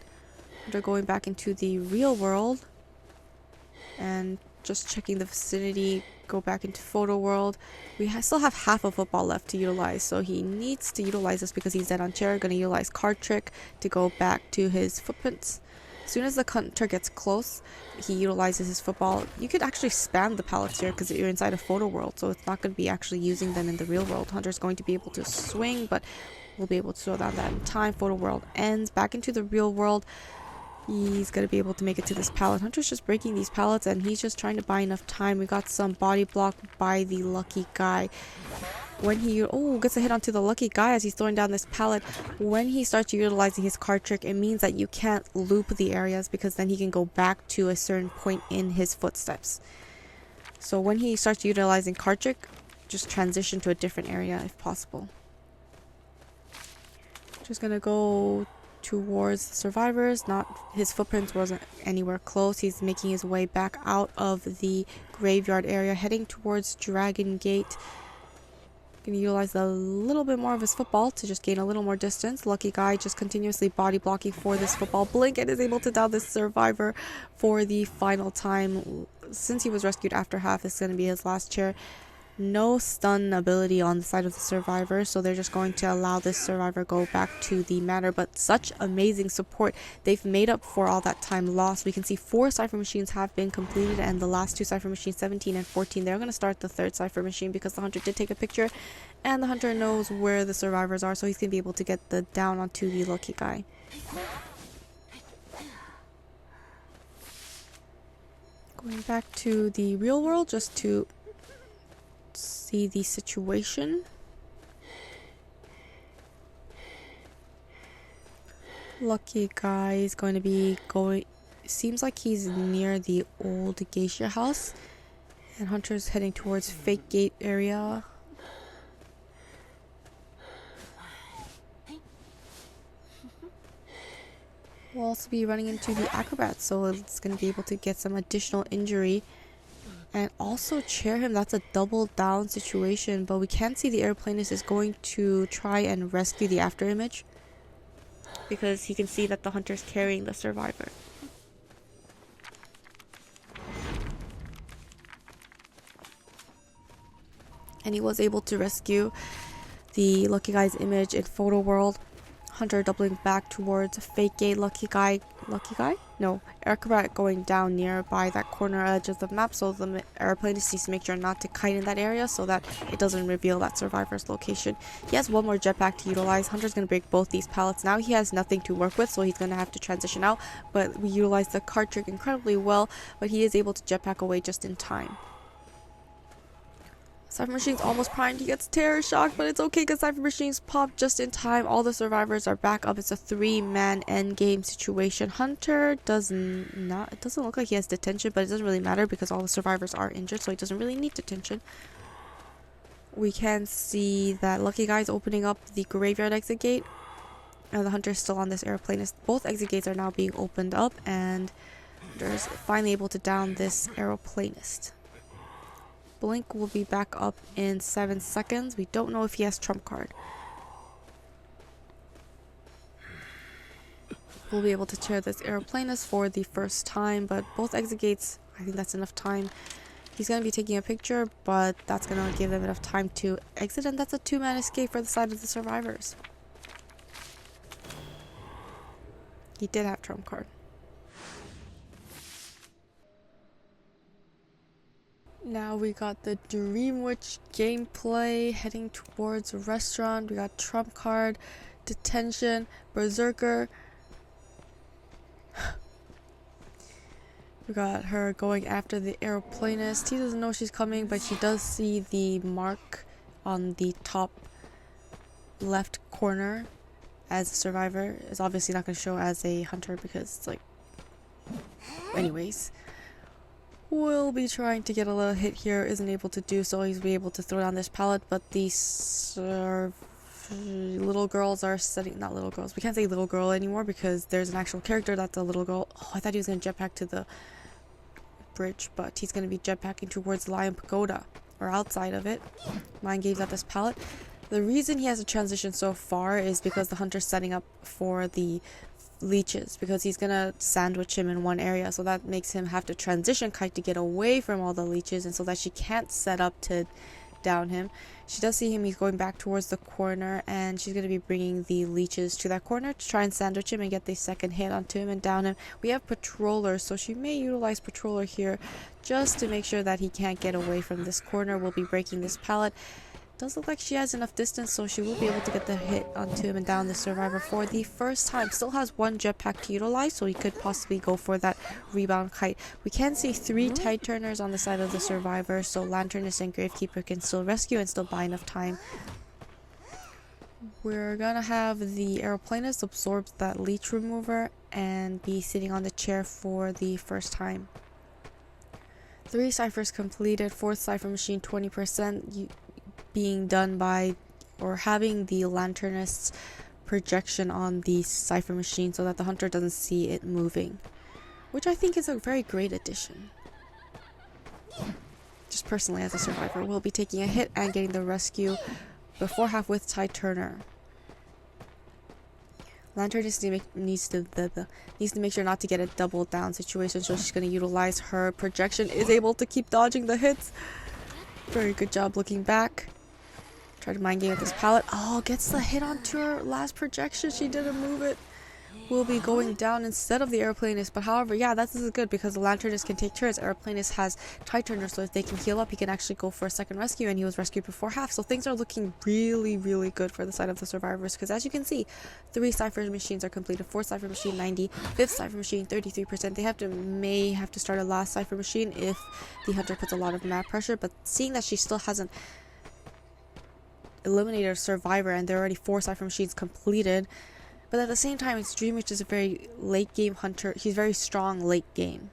They're going back into the real world and just checking the vicinity, go back into photo world. We still have half a football left to utilize, so he needs to utilize this because he's dead on chair. Gonna utilize card trick to go back to his footprints. As soon as the hunter gets close, he utilizes his football. You could actually spam the pallets here because you're inside a photo world, so it's not going to be actually using them in the real world. Hunter's going to be able to swing, but we'll be able to slow down that in time. Photo world ends. Back into the real world. He's going to be able to make it to this pallet. Hunter's just breaking these pallets, and he's just trying to buy enough time. We got some body block by the lucky guy. When he gets a hit onto the lucky guy as he's throwing down this pallet. When he starts utilizing his card trick, it means that you can't loop the areas because then he can go back to a certain point in his footsteps. So when he starts utilizing card trick, just transition to a different area if possible. Just gonna go towards the survivors. Not his footprints wasn't anywhere close. He's making his way back out of the graveyard area, heading towards Dragon Gate. Gonna utilize a little bit more of his football to just gain a little more distance. Lucky guy just continuously body blocking for this football. Blink and is able to down this survivor for the final time. Since he was rescued after half, this is gonna be his last chair. No stun ability on the side of the survivor, so they're just going to allow this survivor go back to the manor. But such amazing support. They've made up for all that time lost. We can see 4 cipher machines have been completed, and the last 2 cipher machines, 17 and 14, they're going to start the 3rd cipher machine because the hunter did take a picture, and the hunter knows where the survivors are, so he's going to be able to get the down onto the lucky guy. Going back to the real world just to see the situation. Lucky guy is going to be going, seems like he's near the old geisha house, and hunter's heading towards fake gate area. We'll also be running into the acrobat, so it's going to be able to get some additional injury and also chair him. That's a double down situation, but we can see the airplanist is going to try and rescue the after image because he can see that the hunter's carrying the survivor. And he was able to rescue the lucky guy's image in photo world. Hunter doubling back towards fake gate. Lucky guy? No, acrobat going down nearby that corner edge of the map, so the airplane needs to make sure not to kite in that area so that it doesn't reveal that survivor's location. He has one more jetpack to utilize. Hunter's going to break both these pallets. Now he has nothing to work with, so he's going to have to transition out, but we utilize the card trick incredibly well, but he is able to jetpack away just in time. Cypher Machine's almost primed. He gets terror shocked, but it's okay because Cypher Machine's popped just in time. All the survivors are back up. It's a 3-man endgame situation. Hunter does not... It doesn't look like he has detention, but it doesn't really matter because all the survivors are injured, so he doesn't really need detention. We can see that Lucky Guy's opening up the graveyard exit gate, and the Hunter's still on this airplane. Both exit gates are now being opened up, and Hunter's finally able to down this aeroplanist. Blink will be back up in 7 seconds. We don't know if he has trump card. We'll be able to chair this aeroplanist for the first time, but both exit gates, I think that's enough time. He's going to be taking a picture, but that's going to give them enough time to exit, and that's a 2-man escape for the side of the survivors. He did have trump card. Now we got the Dream Witch gameplay heading towards a restaurant. We got trump card, detention, berserker. We got her going after the aeroplanist. He doesn't know she's coming, but she does see the mark on the top left corner as a survivor. It's obviously not going to show as a hunter because it's like... Anyways. Will be trying to get a little hit here, isn't able to do so. He's be able to throw down this pallet, but these little girls are setting, not little girls, we can't say little girl anymore because there's an actual character that's a little girl. Oh, I thought he was going to jetpack to the bridge, but he's going to be jetpacking towards Lion Pagoda, or outside of it. Mind games at this pallet. The reason he has a transition so far is because the hunter's setting up for the leeches because he's gonna sandwich him in one area, so that makes him have to transition kite to get away from all the leeches, and so that she can't set up to down him. She does see him, he's going back towards the corner, and she's going to be bringing the leeches to that corner to try and sandwich him and get the second hit onto him and down him. We have Patroller, so she may utilize Patroller here just to make sure that he can't get away from this corner. We'll be breaking this pallet. Does look like she has enough distance, so she will be able to get the hit onto him and down the survivor for the first time. Still has one jetpack to utilize, so he could possibly go for that rebound kite. We can see 3 tide turners on the side of the survivor, so Lanternist and Gravekeeper can still rescue and still buy enough time. We're gonna have the Aeroplanist absorb that leech remover and be sitting on the chair for the first time. 3 ciphers completed, 4th cipher machine 20%. Being done by or having the Lanternist's projection on the cipher machine so that the hunter doesn't see it moving, which I think is a very great addition. Just personally as a survivor, we'll be taking a hit and getting the rescue before half with Ty Turner. Lanternist needs to make sure not to get a double down situation, so she's going to utilize her projection, is able to keep dodging the hits. Very good job looking back. Try to mind game with this pallet. Oh, gets the hit onto her last projection. She didn't move it. Will be going down instead of the Aeroplanist. But however, yeah, this is good because the Lanternist can take turns. Aeroplanist has Tide Turner, so if they can heal up, he can actually go for a second rescue, and he was rescued before half. So things are looking really, really good for the side of the survivors because as you can see, 3 cipher machines are completed. 4th cipher machine 90, 5th cipher machine 33%. They may have to start a last cipher machine if the hunter puts a lot of map pressure, but seeing that she still hasn't eliminated a survivor and there are already 4 cipher machines completed, but at the same time it's Dream, which is a very late game hunter. He's very strong late game.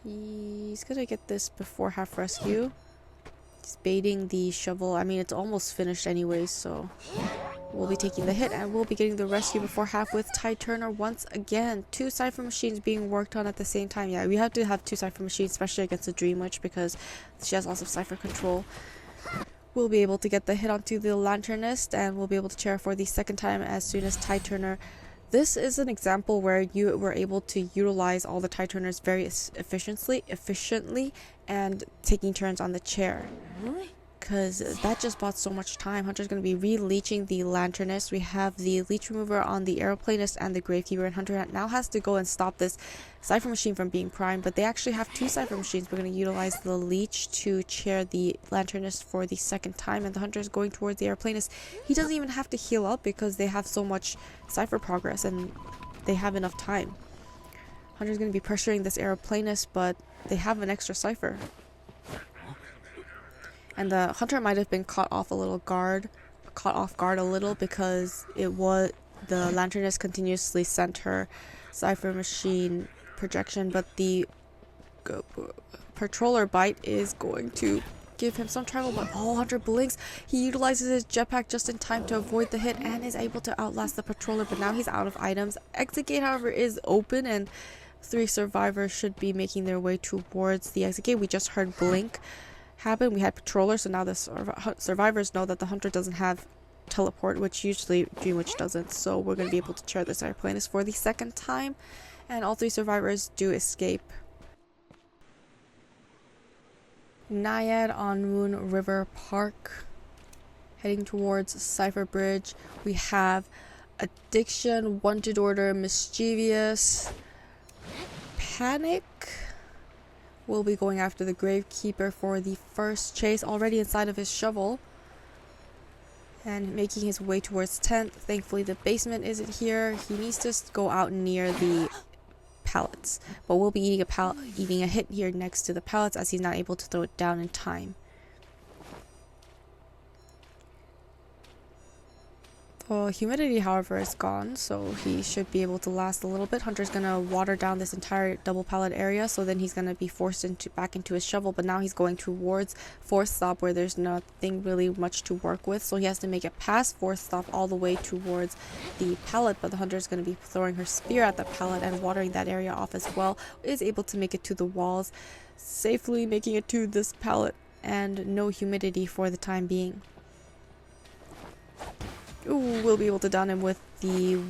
He's gonna get this before half rescue. He's baiting the shovel. I mean, it's almost finished anyways, so we'll be taking the hit and we'll be getting the rescue before half with Ty Turner once again. 2 cipher machines being worked on at the same time. Yeah, we have to have 2 cipher machines, especially against the Dream Witch because she has lots of cipher control. We'll be able to get the hit onto the Lanternist and we'll be able to chair for the second time as soon as Ty Turner. This is an example where you were able to utilize all the Ty Turners very efficiently and taking turns on the chair. Because that just bought so much time. Hunter's going to be re-leeching the Lanternist. We have the leech remover on the Aeroplanist and the Gravekeeper, and Hunter now has to go and stop this cipher machine from being primed, but they actually have 2 cipher machines. We're going to utilize the leech to chair the Lanternist for the second time, and the Hunter is going towards the Aeroplanist. He doesn't even have to heal up because they have so much cipher progress and they have enough time. Hunter's going to be pressuring this Aeroplanist, but they have an extra cipher. And the Hunter might have been caught off guard a little because it was the Lanternist continuously sent her cipher machine projection, but the Patroller bite is going to give him some trouble. But oh, Hunter blinks. He utilizes his jetpack just in time to avoid the hit and is able to outlast the Patroller, but now he's out of items. Exit gate, however, is open and 3 survivors should be making their way towards the exit gate. We just heard blink happen. We had Patroller, so now the survivors know that the Hunter doesn't have teleport, which usually Dream Witch doesn't, so we're going to be able to chair this Aeroplanist for the second time, and all 3 survivors do escape. Naiad on Moon River Park, heading towards Cipher Bridge. We have Addiction, Wanted Order, Mischievous, Panic. Will be going after the Gravekeeper for the first chase, already inside of his shovel and making his way towards 10th. Thankfully the basement isn't here. He needs to go out near the pallets, but we'll be eating a hit here next to the pallets as he's not able to throw it down in time. Humidity, however, is gone, so he should be able to last a little bit. Hunter's gonna water down this entire double pallet area, so then he's gonna be forced back into his shovel, but now he's going towards 4th stop where there's nothing really much to work with, so he has to make it past 4th stop all the way towards the pallet, but the Hunter's gonna be throwing her spear at the pallet and watering that area off as well. Is able to make it to the walls, safely making it to this pallet, and no humidity for the time being. Ooh, we'll be able to down him with the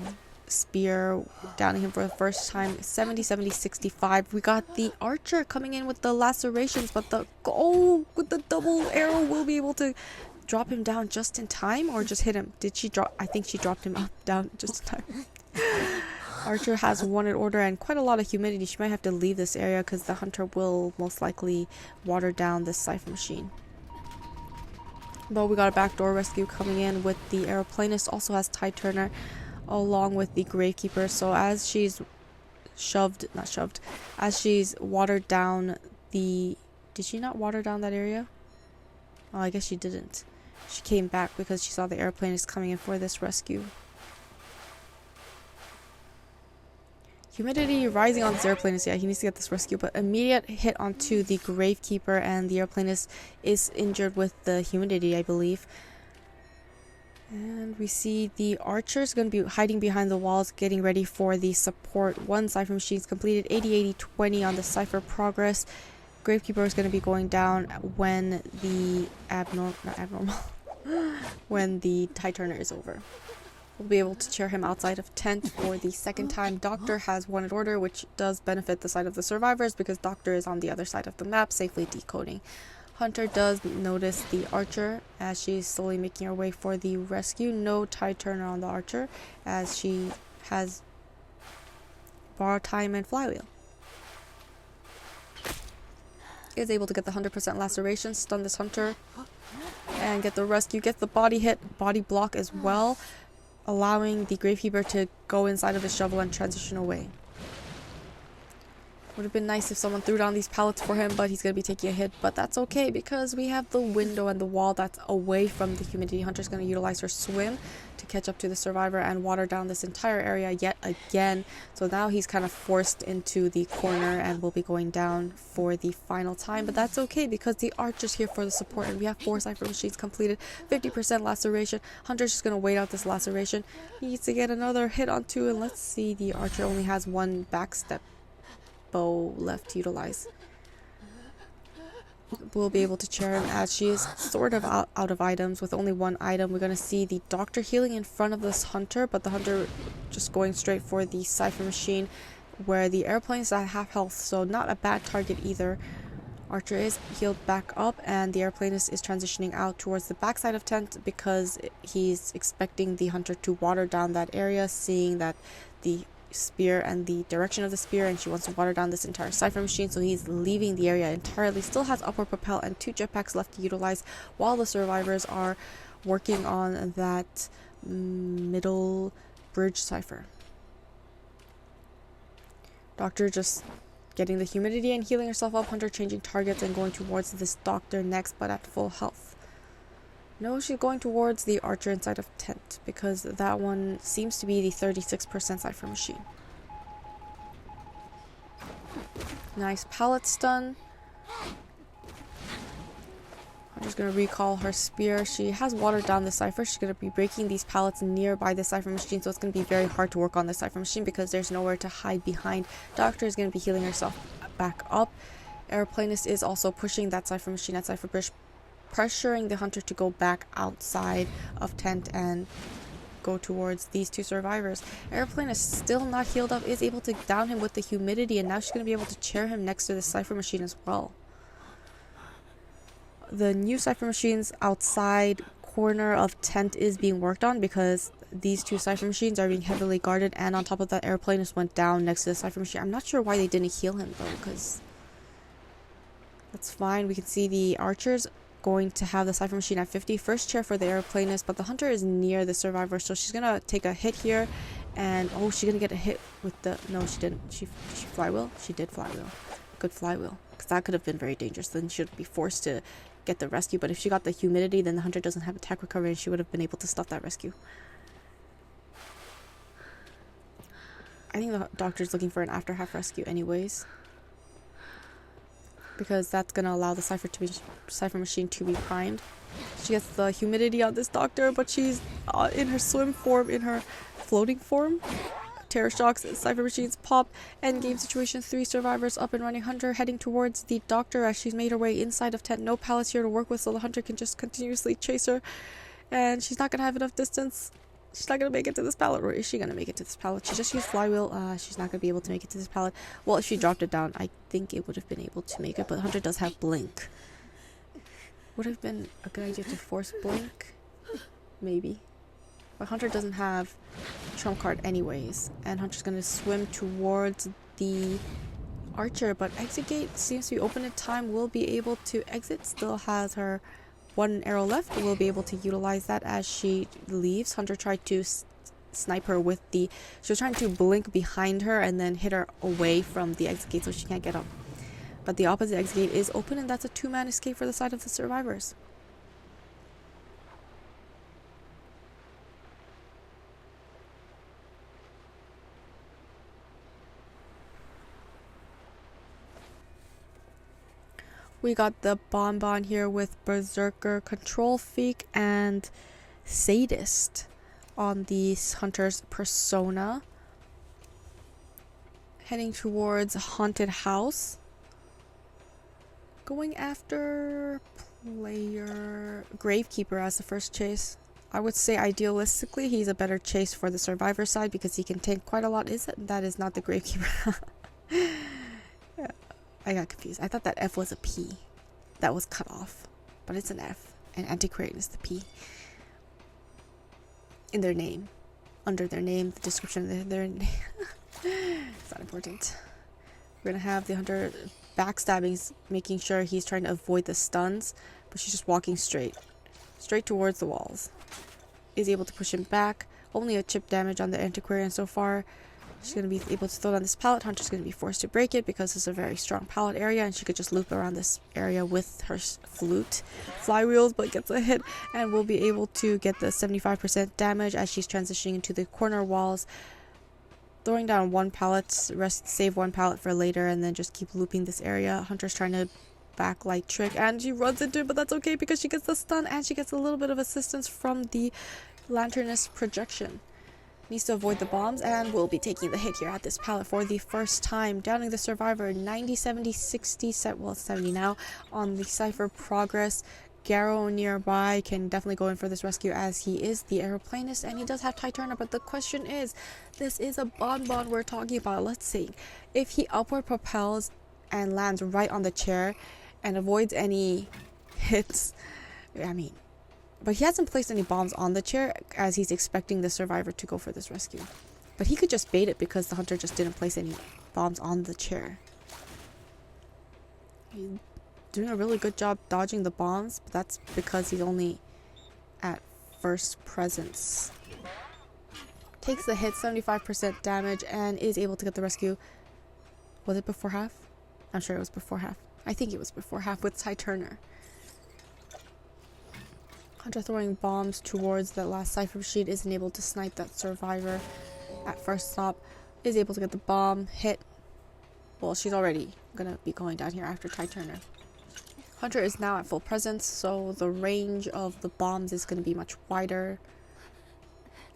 spear, downing him for the first time. 70, 70, 65. We got the archer coming in with the lacerations, but with the double arrow, will be able to drop him down just in time, or just hit him. Did she drop? I think she dropped him down just in time. Archer has wanted order and quite a lot of humidity. She might have to leave this area because the hunter will most likely water down this cipher machine. But we got a backdoor rescue coming in with the aeroplanist. Also has Tide Turner along with the Gravekeeper. So as she's as she's watered down the... Did she not water down that area? Oh, I guess she didn't. She came back because she saw the airplanist coming in for this rescue. Humidity rising on this airplanist. Yeah, he needs to get this rescue, but immediate hit onto the Gravekeeper, and the airplanist is injured with the humidity, I believe. And we see the archers going to be hiding behind the walls, getting ready for the support. One cipher machine's completed. 80, 80, 20 on the cipher progress. Gravekeeper is going to be going down when the when the Tide Turner is over. We'll be able to chair him outside of tent for the second time. Doctor has wanted order, which does benefit the side of the survivors because Doctor is on the other side of the map, safely decoding. Hunter does notice the archer as she's slowly making her way for the rescue. No Tide Turner on the archer as she has borrowed time and flywheel. Is able to get the 100% laceration, stun this hunter, and get the rescue. Get the body hit, body block as well, allowing the Gravekeeper to go inside of the shovel and transition away. Would have been nice if someone threw down these pallets for him, but he's going to be taking a hit. But that's okay because we have the window and the wall that's away from the humidity. Hunter's going to utilize her swim to catch up to the survivor and water down this entire area yet again. So now he's kind of forced into the corner and will be going down for the final time. But that's okay because the archer's here for the support, and we have 4 cipher machines completed. 50% laceration. Hunter's just going to wait out this laceration. He needs to get another hit on 2, and let's see, the archer only has 1 backstep bow left to utilize. We'll be able to chair him as she is sort of out of items with only 1 item. We're going to see the doctor healing in front of this hunter, but the hunter just going straight for the cipher machine where the airplane is at half health, so not a bad target either. Archer is healed back up, and the airplanist is transitioning out towards the backside of tent because he's expecting the hunter to water down that area, seeing that the spear and the direction of the spear, and she wants to water down this entire cipher machine, so he's leaving the area entirely. Still has upward propel and 2 jetpacks left to utilize while the survivors are working on that middle bridge cipher. Doctor just getting the humidity and healing herself up. Hunter changing targets and going towards this doctor next, but at full health. No, she's going towards the archer inside of tent because that one seems to be the 36% cipher machine. Nice pallet stun. I'm just going to recall her spear. She has watered down the cipher. She's going to be breaking these pallets nearby the cipher machine, so it's going to be very hard to work on the cipher machine because there's nowhere to hide behind. Doctor is going to be healing herself back up. Airplanist is also pushing that cipher machine at cipher bridge, pressuring the hunter to go back outside of tent and go towards these 2 survivors. Airplane is still not healed up, is able to down him with the humidity, and now she's going to be able to chair him next to the cipher machine as well. The new cipher machine's outside corner of tent is being worked on because these 2 cipher machines are being heavily guarded, and on top of that, airplane just went down next to the cipher machine. I'm not sure why they didn't heal him though, because that's fine. We can see the archers going to have the cipher machine at 50. First chair for the airplanist, but the hunter is near the survivor, so she's gonna take a hit here, and oh, she's gonna get a hit with the... No, she didn't. She flywheel? She did flywheel. Good flywheel, because that could have been very dangerous. Then she would be forced to get the rescue, but if she got the humidity, then the hunter doesn't have attack recovery, and she would have been able to stop that rescue. I think the doctor's looking for an after half rescue anyways, because that's going to allow the cipher machine to be primed. She gets the humidity on this doctor, but she's in her swim form, in her floating form. Terror shocks, cipher machines pop, endgame situation. 3 survivors up and running. Hunter heading towards the doctor as she's made her way inside of tent. No pallets here to work with, so the hunter can just continuously chase her, and she's not going to have enough distance. She's not gonna make it to this pallet. Or is she gonna make it to this pallet? She just used flywheel. She's not gonna be able to make it to this pallet. Well, if she dropped it down, I think it would have been able to make it. But Hunter does have blink. Would have been a good idea to force blink. Maybe. But Hunter doesn't have trump card anyways. And Hunter's gonna swim towards the archer. But exit gate seems to be open in time. Will be able to exit. Still has her one arrow left. Will be able to utilize that as she leaves. Hunter tried to snipe her with the... She was trying to blink behind her and then hit her away from the exit gate so she can't get up. But the opposite exit gate is open and that's a 2-man escape for the side of the survivors. We got the BonBon here with Berserker, Control Freak, and Sadist on the Hunter's persona. Heading towards Haunted House. Going after player Gravekeeper as the first chase. I would say idealistically he's a better chase for the survivor side because he can tank quite a lot. That is not the Gravekeeper. I got confused. I thought that F was a P. That was cut off. But it's an F. And Antiquarian is the P. In their name. Under their name. The description of their name. It's not important. We're going to have the Hunter backstabbing, making sure he's trying to avoid the stuns. But she's just walking straight. Straight towards the walls. Is able to push him back. Only a chip damage on the Antiquarian so far. She's going to be able to throw down this pallet. Hunter's going to be forced to break it because it's a very strong pallet area and she could just loop around this area with her flute. Flywheels, but gets a hit and will be able to get the 75% damage as she's transitioning into the corner walls. Throwing down one pallet, save one pallet for later and then just keep looping this area. Hunter's trying to backlight trick and she runs into it, but that's okay because she gets the stun and she gets a little bit of assistance from the Lanternist projection. Needs to avoid the bombs and will be taking the hit here at this pallet for the first time. Downing the survivor 90, 70, 60, well it's 70 now on the Cypher progress. Garrow nearby can definitely go in for this rescue as he is the aeroplanist and he does have Tie Turner, but the question is, this is a BonBon we're talking about. Let's see. If he upward propels and lands right on the chair and avoids any hits, but he hasn't placed any bombs on the chair as he's expecting the survivor to go for this rescue. But he could just bait it because the Hunter just didn't place any bombs on the chair. He's doing a really good job dodging the bombs, but that's because he's only at first presence. Takes the hit, 75% damage, and is able to get the rescue. Was it before half? I'm sure it was before half. I think it was before half with Tie Turner. Hunter throwing bombs towards that last Cypher machine, isn't able to snipe that survivor at first stop. Is able to get the bomb hit. Well, she's already gonna be going down here after Tie Turner. Hunter is now at full presence, so the range of the bombs is gonna be much wider.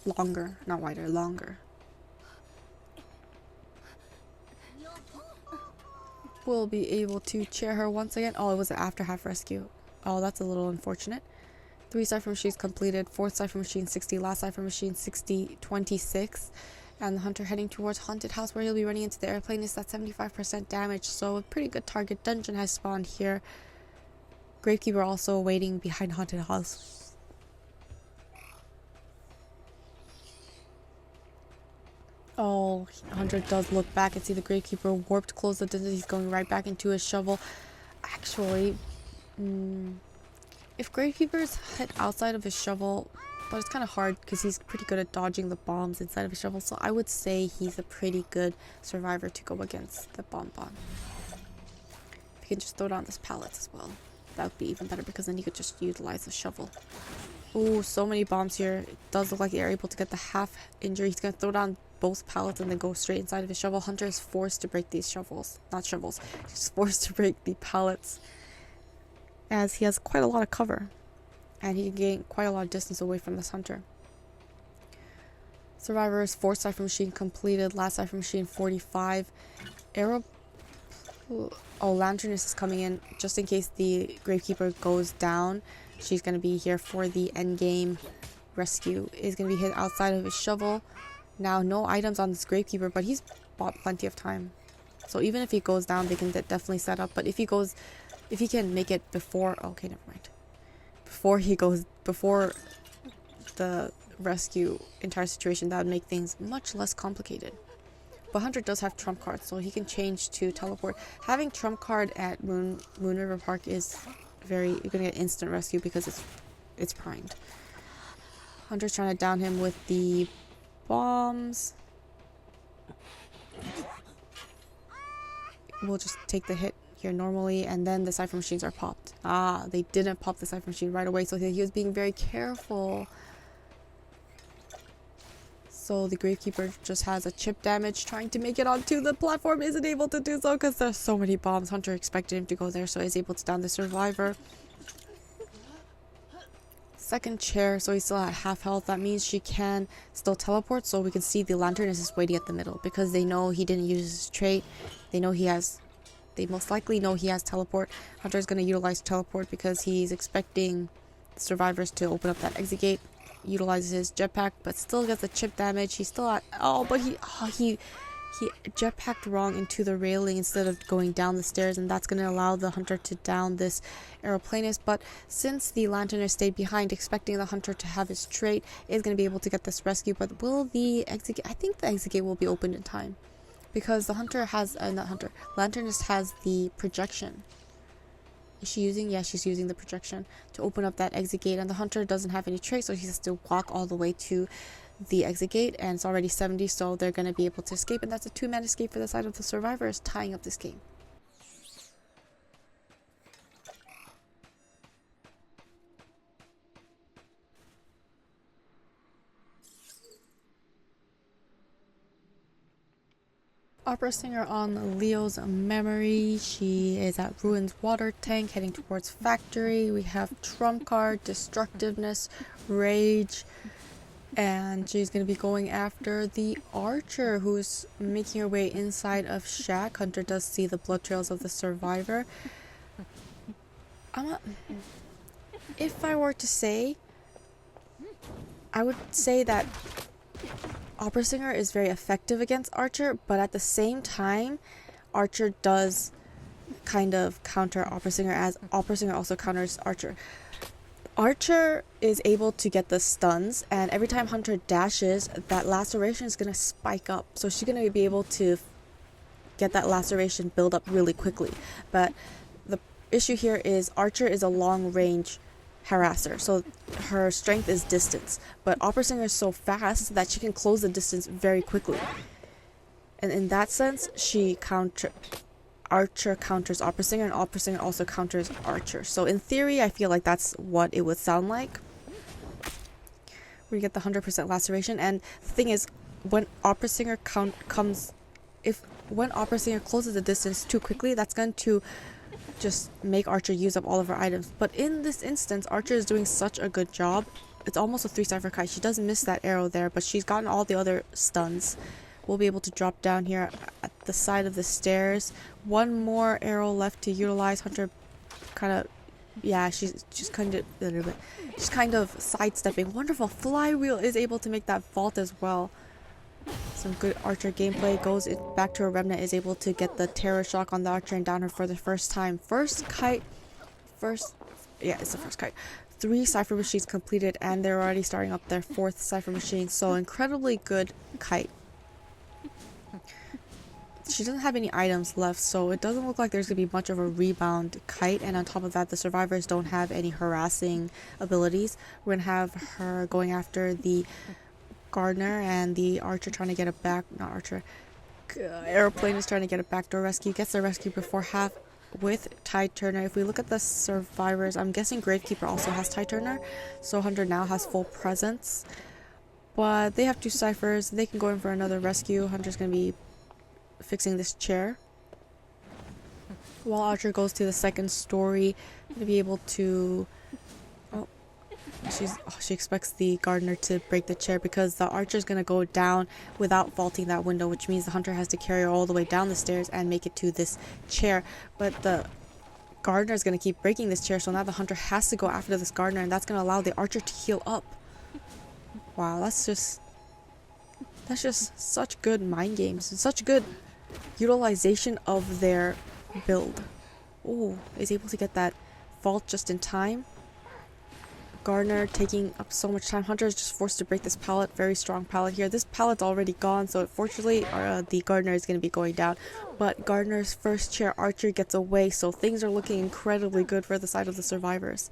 Longer, not wider, longer. We'll be able to chair her once again. Oh, it was an after half rescue. Oh, that's a little unfortunate. 3 Cypher machines completed, 4th Cypher machine 60, last Cypher machine 60, 26. And the Hunter heading towards Haunted House where he'll be running into the airplane is at 75% damage. So a pretty good target dungeon has spawned here. Gravekeeper also waiting behind Haunted House. Oh, Hunter does look back and see the Gravekeeper warped close the distance. He's going right back into his shovel. Actually, if Gravekeeper's hit outside of his shovel, but it's kind of hard because he's pretty good at dodging the bombs inside of his shovel, so I would say he's a pretty good survivor to go against the BonBon. If he can just throw down this pallet as well, that would be even better because then you could just utilize the shovel. Ooh, so many bombs here. It does look like they're able to get the half injury. He's going to throw down both pallets and then go straight inside of his shovel. Hunter is forced to break these shovels. Not shovels. He's forced to break the pallets as he has quite a lot of cover. And he can gain quite a lot of distance away from this Hunter. Survivors, 4th Cypher machine completed. Last Cypher machine 45. Lanternist is coming in just in case the Gravekeeper goes down. She's going to be here for the end game rescue is going to be hit outside of his shovel. Now, no items on this Gravekeeper, but he's bought plenty of time. So even if he goes down, they can definitely set up. But if he can make it before, okay, never mind. Before the rescue entire situation, that would make things much less complicated. But Hunter does have trump cards, so he can change to teleport. Having trump card at Moon River Park is you're gonna get instant rescue because it's primed. Hunter's trying to down him with the bombs. We'll just take the hit here normally, and then the Cypher Machines are popped. Ah, they didn't pop the Cypher Machine right away, so he was being very careful. So the Gravekeeper just has a chip damage trying to make it onto the platform, isn't able to do so because there's so many bombs. Hunter expected him to go there, so he's able to down the survivor. Second chair, so he's still at half health. That means she can still teleport, so we can see the lantern is just waiting at the middle because they know he didn't use his trait. They most likely know he has teleport. Hunter's going to utilize teleport because he's expecting the survivors to open up that exit gate. Utilizes his jetpack, but still gets the chip damage. He's still at but he jetpacked wrong into the railing instead of going down the stairs, and that's going to allow the Hunter to down this aeroplanist. But since the lantern stayed behind, expecting the Hunter to have his trait, is going to be able to get this rescue. But will the exit gate? I think the exit gate will be opened in time because the Hunter has lanternist has the projection. Is she using? Yeah, she's using the projection to open up that exit gate, and the Hunter doesn't have any trait, so he has to walk all the way to the exit gate, and it's already 70, so they're going to be able to escape, and that's a 2-man escape for the side of the survivors, tying up this game. Opera Singer on Leo's memory. She is at Ruin's water tank heading towards factory. We have trump card, destructiveness, rage, and she's going to be going after the archer who's making her way inside of shack. Hunter does see the blood trails of the survivor. If I were to say, I would say that Opera Singer is very effective against Archer, but at the same time, Archer does kind of counter Opera Singer as Opera Singer also counters Archer. Archer is able to get the stuns, and every time Hunter dashes, that laceration is going to spike up. So she's going to be able to get that laceration build up really quickly. But the issue here is Archer is a long range harasser, so her strength is distance, but Opera Singer is so fast that she can close the distance very quickly, and in that sense Archer counters Opera Singer, and Opera Singer also counters Archer. So in theory I feel like that's what it would sound like. We get the 100% laceration, and the thing is, when Opera Singer when Opera Singer closes the distance too quickly, that's going to just make Archer use up all of her items. But in this instance, Archer is doing such a good job. It's almost a 3-cypher kite. She does miss that arrow there, but she's gotten all the other stuns. We'll be able to drop down here at the side of the stairs. One more arrow left to utilize. Hunter kind of, yeah, she's kind of sidestepping. Wonderful flywheel is able to make that vault as well. Some good Archer gameplay. Goes back to her remnant, is able to get the terror shock on the Archer and down her for the first time. It's the first kite. 3 Cypher Machines completed, and they're already starting up their 4th Cypher Machine, so incredibly good kite. She doesn't have any items left, so it doesn't look like there's going to be much of a rebound kite, and on top of that, the survivors don't have any harassing abilities. We're going to have her going after the Gardener, and the Archer trying to get a airplane is trying to get a backdoor rescue. Gets the rescue before half with Tide Turner. If we look at the survivors, I'm guessing Gravekeeper also has Tide Turner, so Hunter now has full presence. But they have 2 ciphers. They can go in for another rescue. Hunter's going to be fixing this chair, while Archer goes to the 2nd story to be able to she expects the Gardener to break the chair because the Archer's gonna go down without vaulting that window, which means the Hunter has to carry her all the way down the stairs and make it to this chair. But the Gardener is gonna keep breaking this chair, so now the Hunter has to go after this Gardener, and that's gonna allow the Archer to heal up. Wow, that's just such good mind games and such good utilization of their build. Ooh, is able to get that vault just in time. Gardner taking up so much time. Hunter is just forced to break this pallet. Very strong pallet here. This pallet's already gone, so fortunately the Gardner is going to be going down. But Gardner's first chair archer gets away, so things are looking incredibly good for the side of the survivors.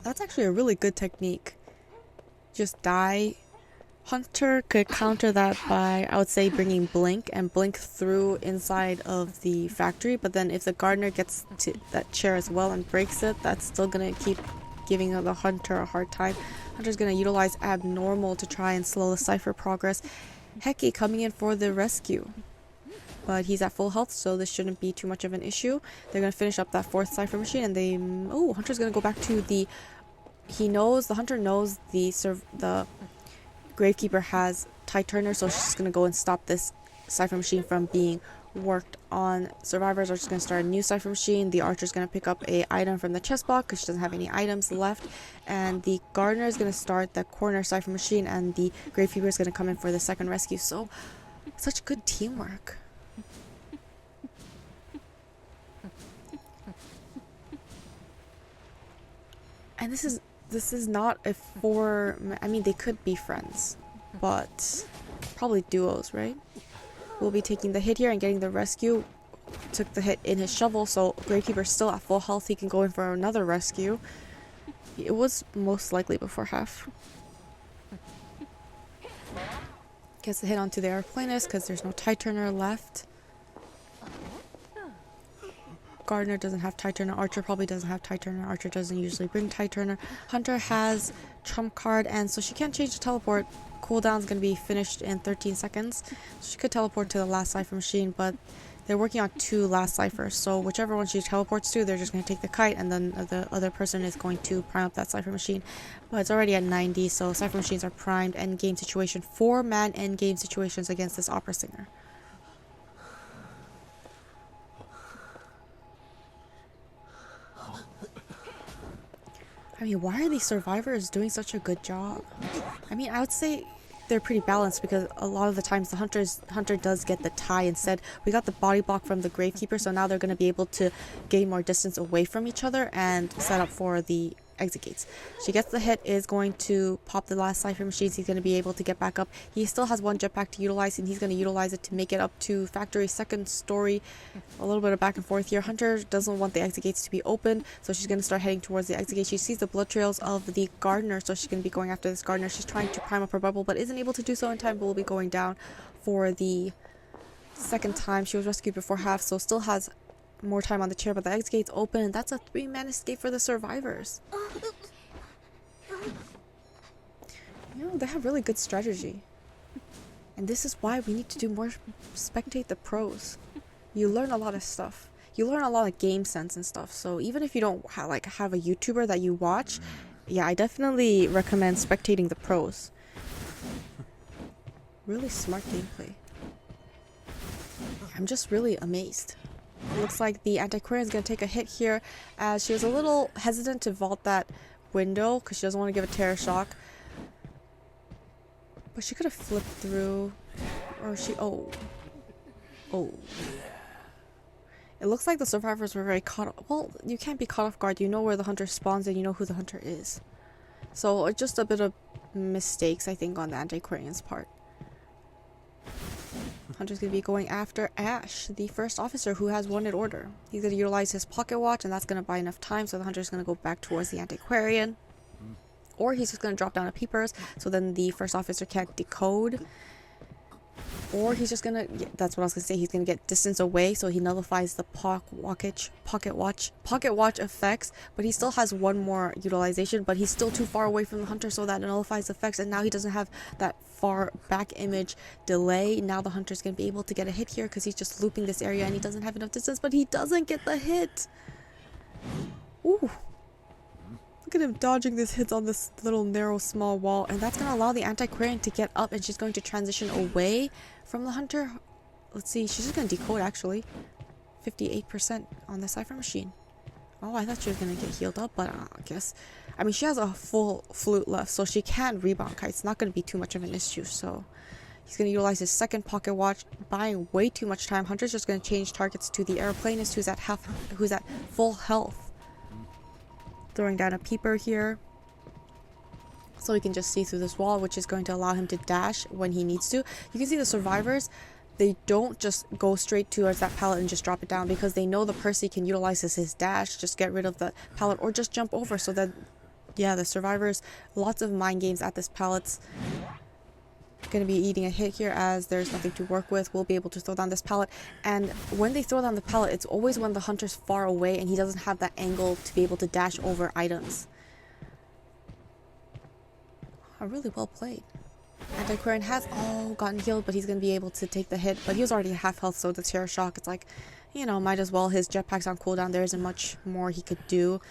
That's actually a really good technique. Just die. Hunter could counter that by, I would say, bringing Blink and Blink through inside of the factory, but then if the Gardener gets to that chair as well and breaks it, that's still going to keep giving the Hunter a hard time. Hunter's going to utilize Abnormal to try and slow the Cypher progress. Heki coming in for the rescue, but he's at full health, so this shouldn't be too much of an issue. They're going to finish up that 4th Cypher machine, and they... Oh, Hunter's going to go back to the... The Hunter knows the Gravekeeper has Tide Turner, so she's just going to go and stop this Cypher machine from being worked on. Survivors are just going to start a new Cypher machine. The Archer's going to pick up a item from the chest box because she doesn't have any items left. And the Gardener is going to start the corner Cypher machine, and the Gravekeeper is going to come in for the 2nd rescue. So, such good teamwork. And this is not a 4... I mean, they could be friends, but probably duos, right? Will be taking the hit here and getting the rescue. Took the hit in his shovel, so Gravekeeper's still at full health. He can go in for another rescue. It was most likely before half. Gets the hit onto the airplanist because there's no Tide Turner left. Gardener doesn't have Tide Turner. Archer probably doesn't have Tide Turner. Archer doesn't usually bring Tide Turner. Hunter has Trump card, and so she can't change the teleport. Cooldown's going to be finished in 13 seconds. So she could teleport to the last Cypher machine, but they're working on 2 last Cyphers. So whichever one she teleports to, they're just going to take the kite, and then the other person is going to prime up that Cypher machine. But it's already at 90, so Cypher machines are primed. Endgame situation. 4-man endgame situations against this opera singer. I mean, why are these survivors doing such a good job? I mean, I would say they're pretty balanced because a lot of the times the hunter does get the tie instead. We got the body block from the Gravekeeper, so now they're going to be able to gain more distance away from each other and set up for the exit gates. She gets the hit, is going to pop the last Cypher machines. He's going to be able to get back up. He still has 1 jetpack to utilize, and he's going to utilize it to make it up to factory 2nd story. A little bit of back and forth here. Hunter doesn't want the exit gates to be open, so she's going to start heading towards the exit gate. She sees the blood trails of the Gardener, so she's going to be going after this Gardener. She's trying to prime up her bubble, but isn't able to do so in time, but will be going down for the 2nd time. She was rescued before half, so still has more time on the chair, but the exit gate's open, and that's a 3-man escape for the survivors. You know, they have really good strategy. And this is why we need to do more Spectate the Pros. You learn a lot of stuff. You learn a lot of game sense and stuff. So even if you don't have a YouTuber that you watch, yeah, I definitely recommend Spectating the Pros. Really smart gameplay. I'm just really amazed. It looks like the Antiquarian is going to take a hit here, as she was a little hesitant to vault that window because she doesn't want to give a terror shock. But she could have flipped through, or she... Oh. It looks like the survivors were very caught off. Well, you can't be caught off guard. You know where the hunter spawns and you know who the hunter is. So just a bit of mistakes, I think, on the Antiquarian's part. Hunter's going to be going after Ash, the 1st officer who has wanted order. He's going to utilize his pocket watch, and that's going to buy enough time, so the Hunter's going to go back towards the Antiquarian. Or he's just going to drop down a peepers, so then the 1st officer can't decode. Or he's just going to... Yeah, that's what I was going to say. He's going to get distance away, so he nullifies the pocket watch effects. But he still has 1 more utilization, but he's still too far away from the Hunter, so that nullifies effects. And now he doesn't have that far back image delay. Now the Hunter's going to be able to get a hit here because he's just looping this area and he doesn't have enough distance, but he doesn't get the hit. Ooh. Look at him dodging these hits on this little narrow small wall, and that's going to allow the Antiquarian to get up, and she's going to transition away from the Hunter. Let's see, she's just going to decode actually. 58% on the Cypher machine. Oh, I thought she was gonna get healed up, but I guess. I mean, she has a full flute left, so she can rebound kite. It's not gonna be too much of an issue, so. He's going to utilize his second pocket watch, buying way too much time. Hunter's just going to change targets to the airplanist who's at full health. Throwing down a peeper here. So he can just see through this wall, which is going to allow him to dash when he needs to. You can see the survivors, they don't just go straight towards that pallet and just drop it down because they know the Percy can utilize his dash, just get rid of the pallet or just jump over. So that, yeah, the survivors, lots of mind games at this pallet's going to be eating a hit here as there's nothing to work with. We'll be able to throw down this pallet, and when they throw down the pallet, it's always when the hunter's far away and he doesn't have that angle to be able to dash over items. Oh, really well played. Antiquarian has gotten healed, but he's going to be able to take the hit, but he was already half health, so the terror shock, it's like, you know, might as well. His jetpack's on cooldown, there isn't much more he could do.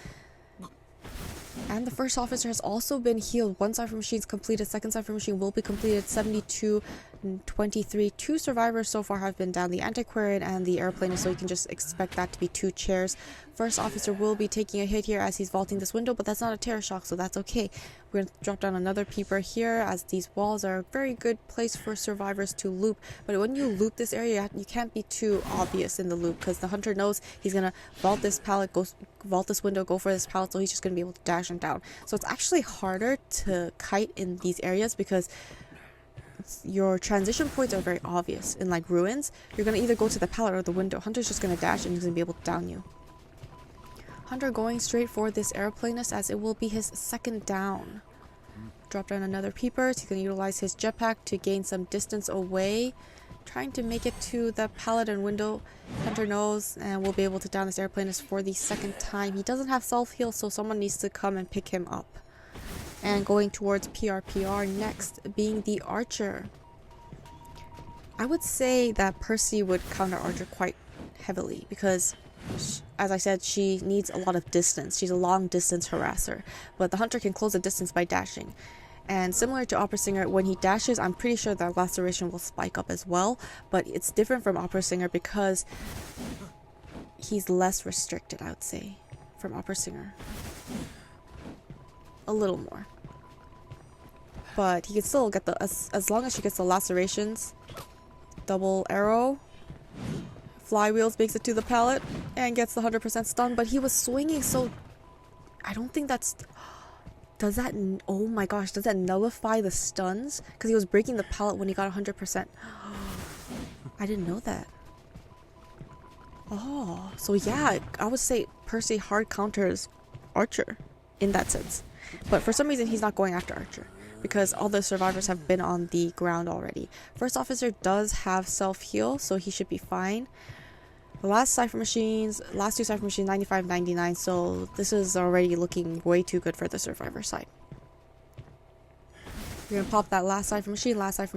And the first officer has also been healed. One cipher machine's completed. Second cipher machine will be completed. 72 and 23. 2 survivors so far have been down. The antiquarian and the airplane, so you can just expect that to be 2 chairs. First officer will be taking a hit here as he's vaulting this window, but that's not a terror shock, so that's okay. We're going to drop down another peeper here as these walls are a very good place for survivors to loop. But when you loop this area, you can't be too obvious in the loop because the hunter knows he's going to vault this pallet, vault this window, go for this pallet, so he's just going to be able to dash him down. So it's actually harder to kite in these areas because your transition points are very obvious. In like ruins, you're going to either go to the pallet or the window. Hunter's just going to dash and he's going to be able to down you. Hunter going straight for this airplanist as it will be his second down. Drop down another peeper. He's going to utilize his jetpack to gain some distance away. Trying to make it to the pallet and window. Hunter knows and will be able to down this airplanist for the second time. He doesn't have self-heal, so someone needs to come and pick him up. And going towards PRPR next, being the archer. I would say that Percy would counter archer quite heavily because, as I said, she needs a lot of distance. She's a long distance harasser, but the hunter can close the distance by dashing. And similar to Opera Singer, when he dashes, I'm pretty sure that laceration will spike up as well, but it's different from Opera Singer because he's less restricted, I would say, from Opera Singer. A little more. But he can still get the, as long as she gets the lacerations, double arrow, flywheels makes it to the pallet, and gets the 100% stun, but he was swinging, so I don't think that's, does that, oh my gosh, does that nullify the stuns? Because he was breaking the pallet when he got 100%. I didn't know that. Oh, so yeah, I would say Percy hard counters Archer in that sense. But for some reason, he's not going after Archer because all the survivors have been on the ground already. First officer does have self-heal, so he should be fine. The last two cipher machines, 95, 99, so this is already looking way too good for the survivor side. We're gonna pop that fourth cipher machine, last cipher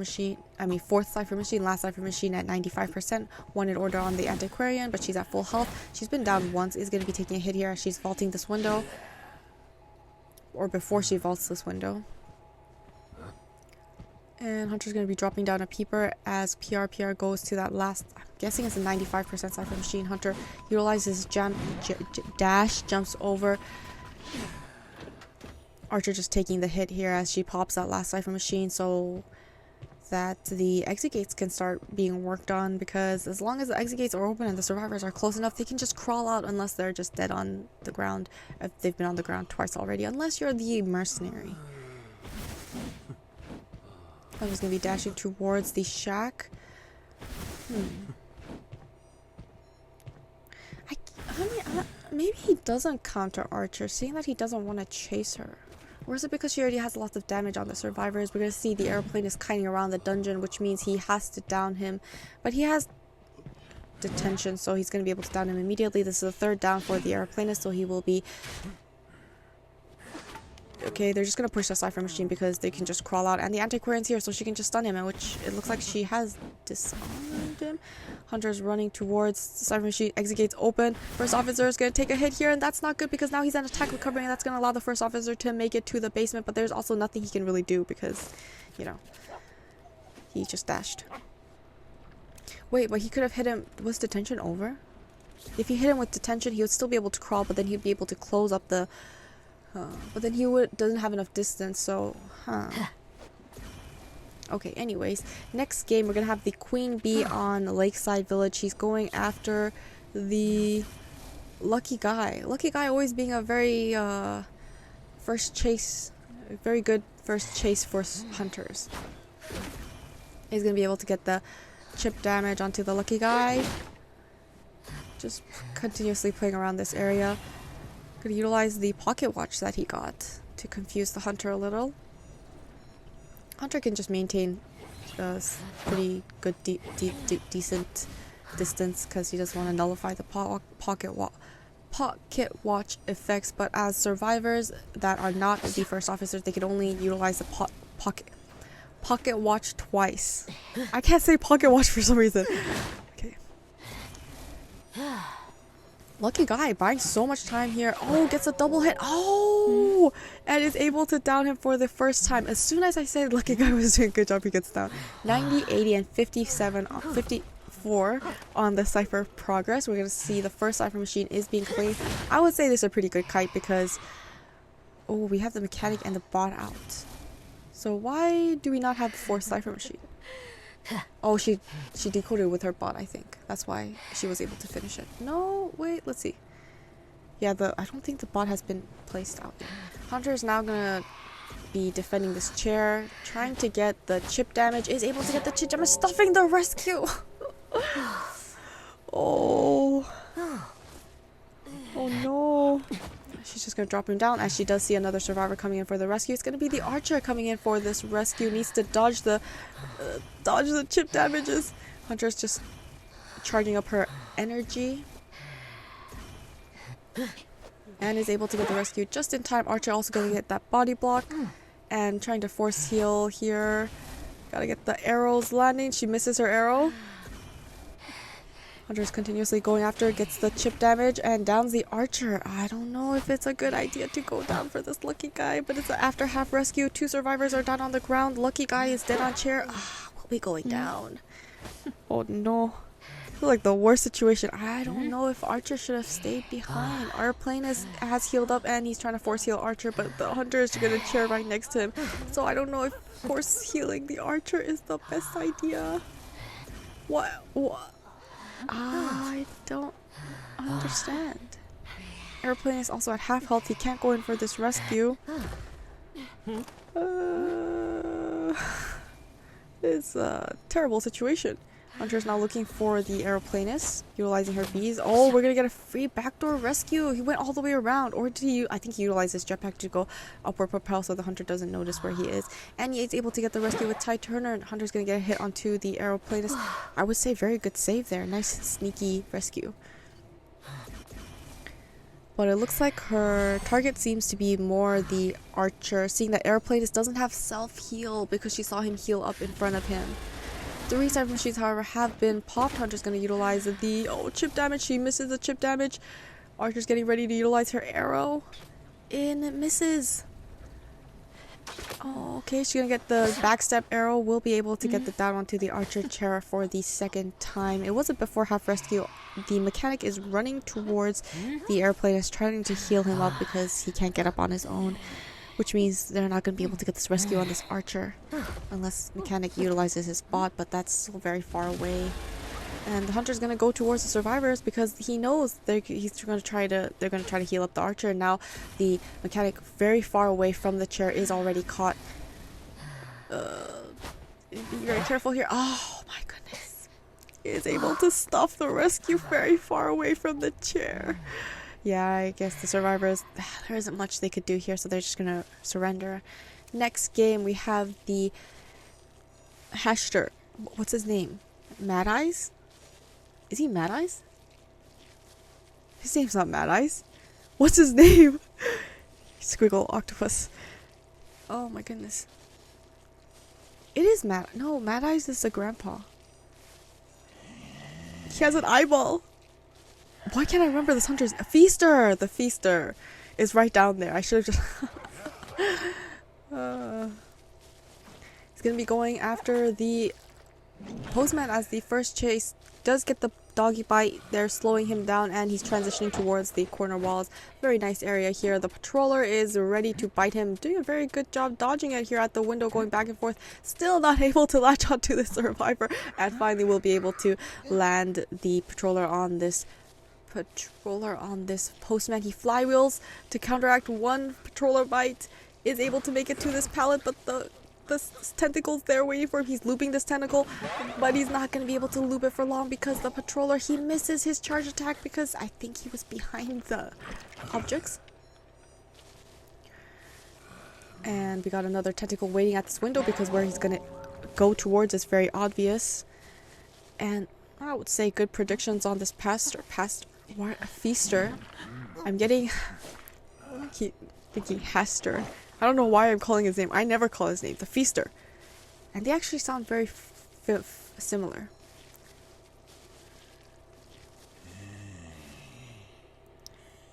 machine at 95%. One in order on the antiquarian, but she's at full health. She's been down once, is gonna be taking a hit here as she's vaulting this window. Or before she vaults this window. And Hunter's going to be dropping down a peeper as PRPR goes to that last, I'm guessing it's a 95% cipher machine. Hunter utilizes dash, jumps over. Archer just taking the hit here as she pops that last cipher machine so that the exit gates can start being worked on, because as long as the exit gates are open and the survivors are close enough, they can just crawl out unless they're just dead on the ground, if they've been on the ground twice already, unless you're the mercenary. I was going to be dashing towards the shack. I mean, maybe he doesn't counter Archer, seeing that he doesn't want to chase her. Or is it because she already has lots of damage on the survivors? We're going to see the airplane is kiting around the dungeon, which means he has to down him. But he has detention, so he's going to be able to down him immediately. This is the third down for the airplane, so he will be... Okay, they're just going to push the cipher machine because they can just crawl out. And the antiquarian's here, so she can just stun him, which it looks like she has disarmed him. Hunter's running towards the cipher machine. Exit gates open. First officer is going to take a hit here, and that's not good because now he's on attack recovery, and that's going to allow the first officer to make it to the basement. But there's also nothing he can really do because, you know, he just dashed. Wait, but he could have hit him. Was detention over? If you hit him with detention, he would still be able to crawl, but then he'd be able to close up the... but then he doesn't have enough distance, so... Okay, anyways. Next game, we're gonna have the Queen Bee on Lakeside Village. He's going after the Lucky Guy. Lucky Guy always being a very, very good first chase for hunters. He's gonna be able to get the chip damage onto the Lucky Guy. Just continuously playing around this area. Gonna utilize the pocket watch that he got to confuse the hunter a little. Hunter can just maintain a pretty good, decent distance because he doesn't want to nullify the pocket watch effects. But as survivors that are not the first officers, they can only utilize the pocket watch twice. I can't say pocket watch for some reason. Okay. Lucky Guy buying so much time here. Oh, gets a double hit. Oh, and is able to down him for the first time. As soon as I said Lucky Guy was doing a good job, he gets down. 90, 80, and 54 on the Cypher progress. We're going to see the first Cypher machine is being completed. I would say this is a pretty good kite because... Oh, we have the mechanic and the bot out. So why do we not have the fourth Cypher machine? Oh, she decoded with her bot, I think. That's why she was able to finish it. No, wait, let's see. Yeah, I don't think the bot has been placed out yet. Hunter is now gonna be defending this chair, trying to get the chip damage. Is able to get the chip damage, stuffing the rescue. Oh. Oh no. She's just gonna drop him down as she does see another survivor coming in for the rescue. It's gonna be the archer coming in for this rescue. Needs to dodge the chip damages. Hunter's just charging up her energy and is able to get the rescue just in time. Archer also gonna get that body block and trying to force heal here. Gotta get the arrows landing. She misses her arrow. Hunter's continuously going after, gets the chip damage, and downs the archer. I don't know if it's a good idea to go down for this Lucky Guy, but it's an after half rescue. 2 survivors are down on the ground. Lucky Guy is dead on chair. We'll be going down. Oh no. I feel like the worst situation. I don't know if Archer should have stayed behind. Our plane has healed up and he's trying to force heal Archer, but the Hunter is going to chair right next to him. So I don't know if force healing the Archer is the best idea. What? I don't understand. Airplane is also at half health. He can't go in for this rescue. It's a terrible situation. Hunter's now looking for the aeroplanist, utilizing her bees. Oh, we're gonna get a free backdoor rescue. He went all the way around. Or did he? I think he utilized his jetpack to go upward propel so the Hunter doesn't notice where he is. And he is able to get the rescue with Ty Turner. And Hunter's gonna get a hit onto the aeroplanist. I would say very good save there. Nice sneaky rescue. But it looks like her target seems to be more the archer, seeing that aeroplanist doesn't have self-heal because she saw him heal up in front of him. 3 Cypher machines, however, have been popped. Hunter's going to utilize the chip damage. She misses the chip damage. Archer's getting ready to utilize her arrow. And it misses. Oh, okay. She's going to get the backstep arrow. Will be able to get the down onto the archer chair for the second time. It wasn't before half rescue. The mechanic is running towards the airplane, trying to heal him up because he can't get up on his own. Which means they're not going to be able to get this rescue on this archer unless mechanic utilizes his bot, but that's still very far away. And the Hunter's going to go towards the survivors because he knows they're going to try to heal up the archer. And now the mechanic very far away from the chair is already caught. Be very careful here. Oh my goodness. He is able to stuff the rescue very far away from the chair. Yeah, I guess the survivors, there isn't much they could do here, so they're just gonna surrender. Next game, we have the Hashter. What's his name? Mad Eyes? Is he Mad Eyes? His name's not Mad Eyes. What's his name? Squiggle Octopus. Oh my goodness. It is Mad... No, Mad Eyes is the grandpa. He has an eyeball. Why can't I remember this Hunter's... Feaster! The Feaster is right down there. I should have just... He's going to be going after the Postman as the first chase. Does get the doggy bite. They're slowing him down and he's transitioning towards the corner walls. Very nice area here. The patroller is ready to bite him, doing a very good job dodging it here at the window, going back and forth. Still not able to latch onto the survivor, and finally we'll be able to land the patroller on this postman. He flywheels to counteract one patroller bite, is able to make it to this pallet, but the tentacle's there waiting for him. He's looping this tentacle, but he's not going to be able to loop it for long because the patroller, he misses his charge attack because I think he was behind the objects. And we got another tentacle waiting at this window because where he's going to go towards is very obvious. And I would say good predictions on this feaster. I'm getting thinking Haster. I don't know why I'm calling his name. I never call his name. The Feaster. And they actually sound very similar.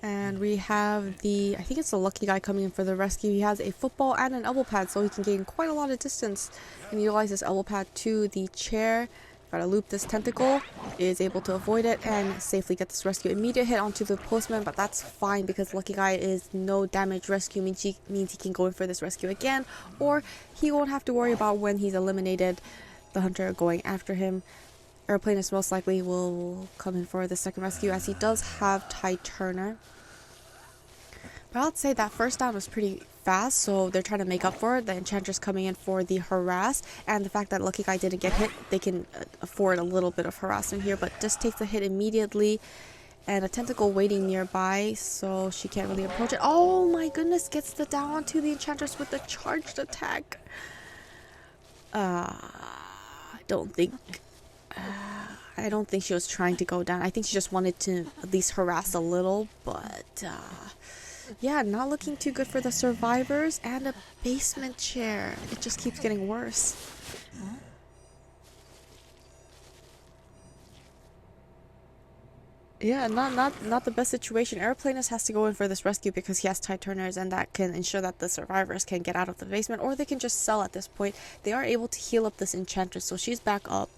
And we have I think it's the lucky guy coming in for the rescue. He has a football and an elbow pad, so he can gain quite a lot of distance and utilize this elbow pad to the chair. Gotta loop this tentacle, is able to avoid it and safely get this rescue. Immediate hit onto the postman, but that's fine because lucky guy is no damage rescue, means he can go in for this rescue again, or he won't have to worry about when he's eliminated the hunter going after him. Airplanist most likely will come in for the second rescue as he does have Tide Turner. But I'd say that first down was pretty fast, so they're trying to make up for it. The Enchantress coming in for the harass, and the fact that lucky guy didn't get hit, they can afford a little bit of harassment here, but just takes a hit immediately. And a tentacle waiting nearby, so she can't really approach it. Oh my goodness, gets the down onto the Enchantress with the charged attack. I don't think she was trying to go down. I think she just wanted to at least harass a little, but yeah, not looking too good for the survivors. And a basement chair. It just keeps getting worse. Yeah, not the best situation. Airplanist has to go in for this rescue because he has Tide Turners, and that can ensure that the survivors can get out of the basement, or they can just sell at this point. They are able to heal up this Enchantress, so she's back up.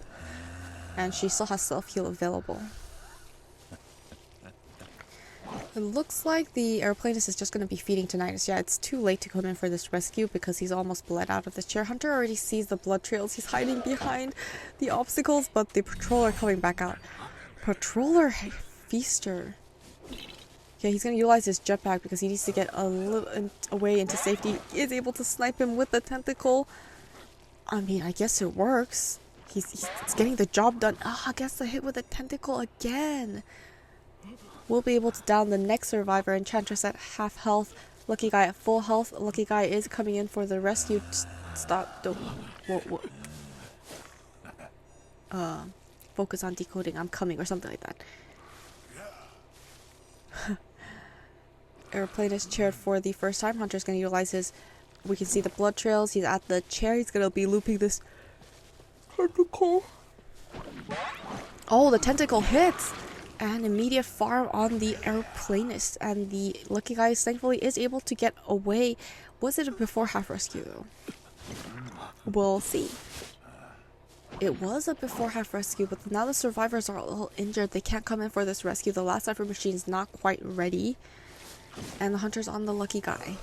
And she still has self-heal available. It looks like the airplanist is just going to be feeding to Naiad. Yeah, it's too late to come in for this rescue because he's almost bled out of the chair. Hunter already sees the blood trails. He's hiding behind the obstacles, but the patroller coming back out. Patroller Feaster. Okay, he's going to utilize his jetpack because he needs to get a little away into safety. He is able to snipe him with the tentacle. I mean, I guess it works. He's getting the job done. Ah, gets the hit with a tentacle again. We'll be able to down the next survivor. Enchantress at half health. Lucky guy at full health. Lucky guy is coming in for the rescue. Stop. Don't. Focus on decoding. I'm coming, or something like that. Airplanist chaired for the first time. Hunter's going to utilize his. We can see the blood trails. He's at the chair. He's going to be looping this tentacle. Oh, the tentacle hits! And immediate farm on the airplanist, and the lucky guy thankfully is able to get away. Was it a before half rescue though? We'll see. It was a before half rescue, but now the survivors are all injured. They can't come in for this rescue. The last cipher machine's not quite ready, and the hunter's on the lucky guy.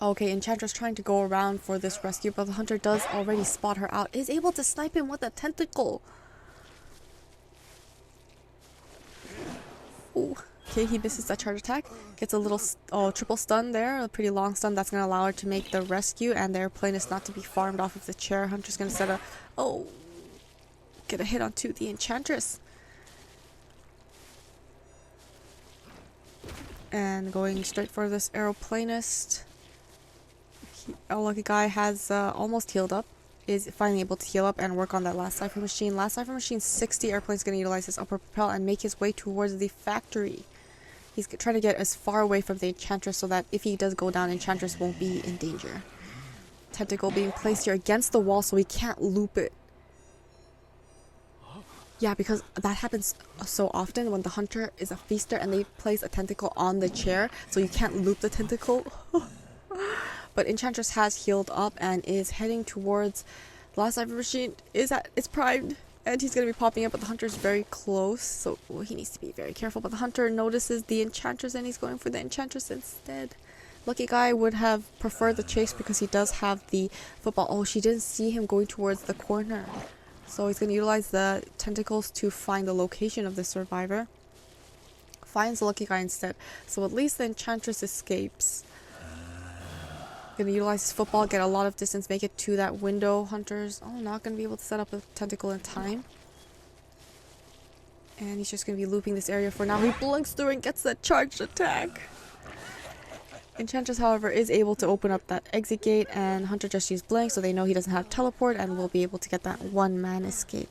Okay, Enchantress trying to go around for this rescue, but the hunter does already spot her out. Is able to snipe him with a tentacle. Ooh. Okay, he misses that charge attack. Gets a little triple stun there. A pretty long stun that's going to allow her to make the rescue, and their plan is not to be farmed off of the chair. Hunter's going to set a... Oh! Get a hit onto the Enchantress. And going straight for this aeroplanist. Our lucky guy has almost healed up. Is finally able to heal up and work on that last cipher machine. Last cipher machine 60. Airplane's going to utilize his upper propel and make his way towards the factory. He's trying to get as far away from the Enchantress so that if he does go down, Enchantress won't be in danger. Tentacle being placed here against the wall so he can't loop it. Yeah, because that happens so often when the hunter is a feaster and they place a tentacle on the chair, so you can't loop the tentacle. But Enchantress has healed up and is heading towards Last Cypher Machine is at its primed, and he's going to be popping up, but the Hunter's very close, so he needs to be very careful. But the Hunter notices the Enchantress, and he's going for the Enchantress instead. Lucky Guy would have preferred the chase because he does have the football. Oh, she didn't see him going towards the corner. So he's going to utilize the tentacles to find the location of the survivor. Finds the Lucky Guy instead. So at least the Enchantress escapes. Gonna utilize his football, get a lot of distance, make it to that window. Hunter's not gonna be able to set up a tentacle in time. And he's just gonna be looping this area for now. He blinks through and gets that charged attack. Enchantress, however, is able to open up that exit gate, and Hunter just used blink, so they know he doesn't have teleport and will be able to get that one-man escape.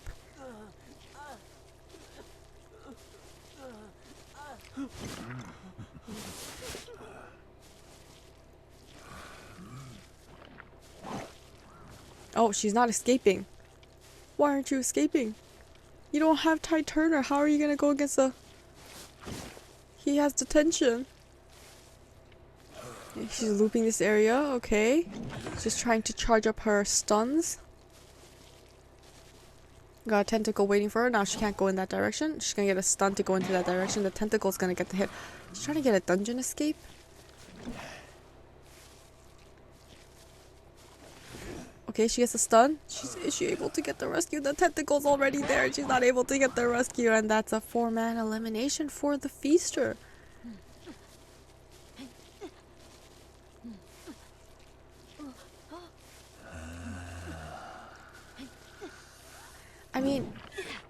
Oh, she's not escaping. Why aren't you escaping? You don't have Ty Turner. How are you gonna go against a... He has detention. She's looping this area, okay. Just trying to charge up her stuns. Got a tentacle waiting for her. Now she can't go in that direction. She's gonna get a stun to go into that direction. The tentacle's gonna get the hit. She's trying to get a dungeon escape. Okay, she gets a stun. Is she able to get the rescue? The tentacle's already there and she's not able to get the rescue, and that's a 4-man elimination for the Feaster. I mean,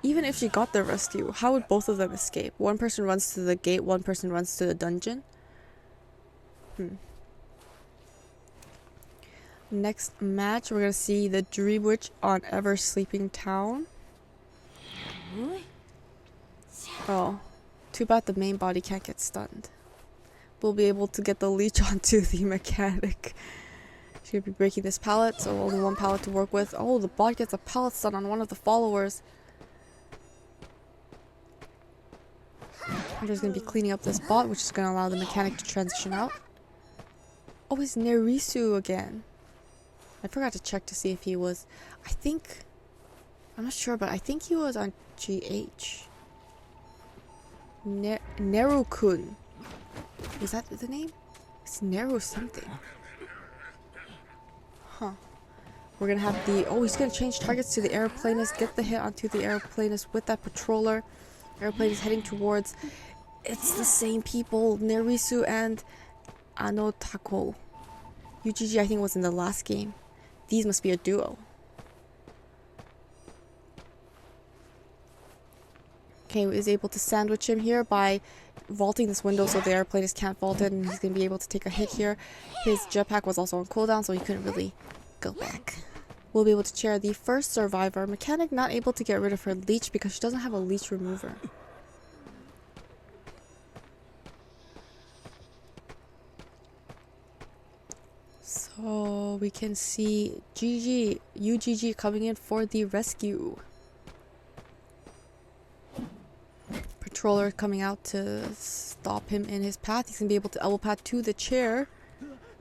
even if she got the rescue, how would both of them escape? One person runs to the gate, one person runs to the dungeon. Next match, we're gonna see the Dream Witch on Ever Sleeping Town. Oh, too bad the main body can't get stunned. We'll be able to get the leech onto the mechanic. She's gonna be breaking this pallet, so only one pallet to work with. Oh, the bot gets a pallet stun on one of the followers. I'm just gonna be cleaning up this bot, which is gonna allow the mechanic to transition out. Oh, it's Nerisu again. I forgot to check to see if he was... I'm not sure, but I think he was on GH. Neru-kun. Is that the name? It's Neru something. Huh. We're gonna have the... Oh, he's gonna change targets to the airplanist. Get the hit onto the airplanist with that patroller. Airplane is heading towards... It's the same people. Nerisu and Anotako. UGG, I think, was in the last game. These must be a duo. Okay, is able to sandwich him here by vaulting this window so the airplanist can't vault it, and he's going to be able to take a hit here. His jetpack was also on cooldown, so he couldn't really go back. We'll be able to chair the first survivor. Mechanic not able to get rid of her leech because she doesn't have a leech remover. So we can see UGG coming in for the rescue. Patroller coming out to stop him in his path. He's gonna be able to elbow pad to the chair.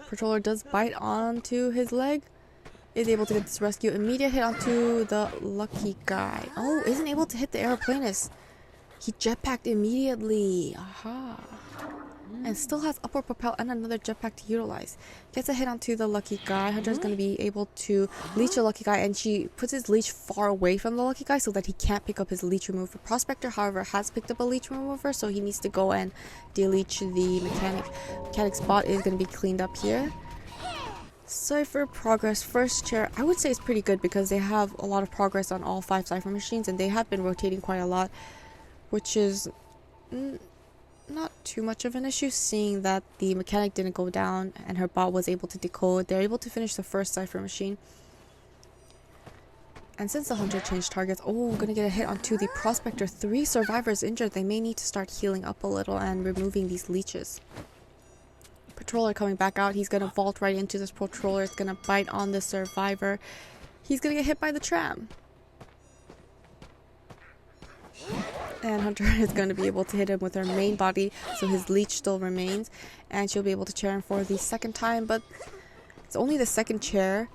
Patroller does bite onto his leg. Is able to get this rescue. Immediate hit onto the Lucky Guy. Oh, isn't able to hit the aeroplanist. He jetpacked immediately. Aha. And still has upward propel and another jetpack to utilize. Gets a hit onto the Lucky Guy. Hunter's going to be able to leech a Lucky Guy, and she puts his leech far away from the Lucky Guy so that he can't pick up his leech remover. Prospector, however, has picked up a leech remover, so he needs to go and deleech the mechanic. Mechanic's bot is going to be cleaned up here. Cypher progress, first chair, I would say it's pretty good because they have a lot of progress on all 5 Cypher machines, and they have been rotating quite a lot, which is not too much of an issue, seeing that the mechanic didn't go down and her bot was able to decode. They're able to finish the first Cypher machine. And since the Hunter changed targets, we're gonna get a hit onto the Prospector. 3 survivors injured. They may need to start healing up a little and removing these leeches. Patroller coming back out. He's gonna vault right into this patroller. It's gonna bite on the survivor. He's gonna get hit by the tram. And Hunter is going to be able to hit him with her main body, so his leech still remains, and she'll be able to chair him for the second time, but it's only the second chair.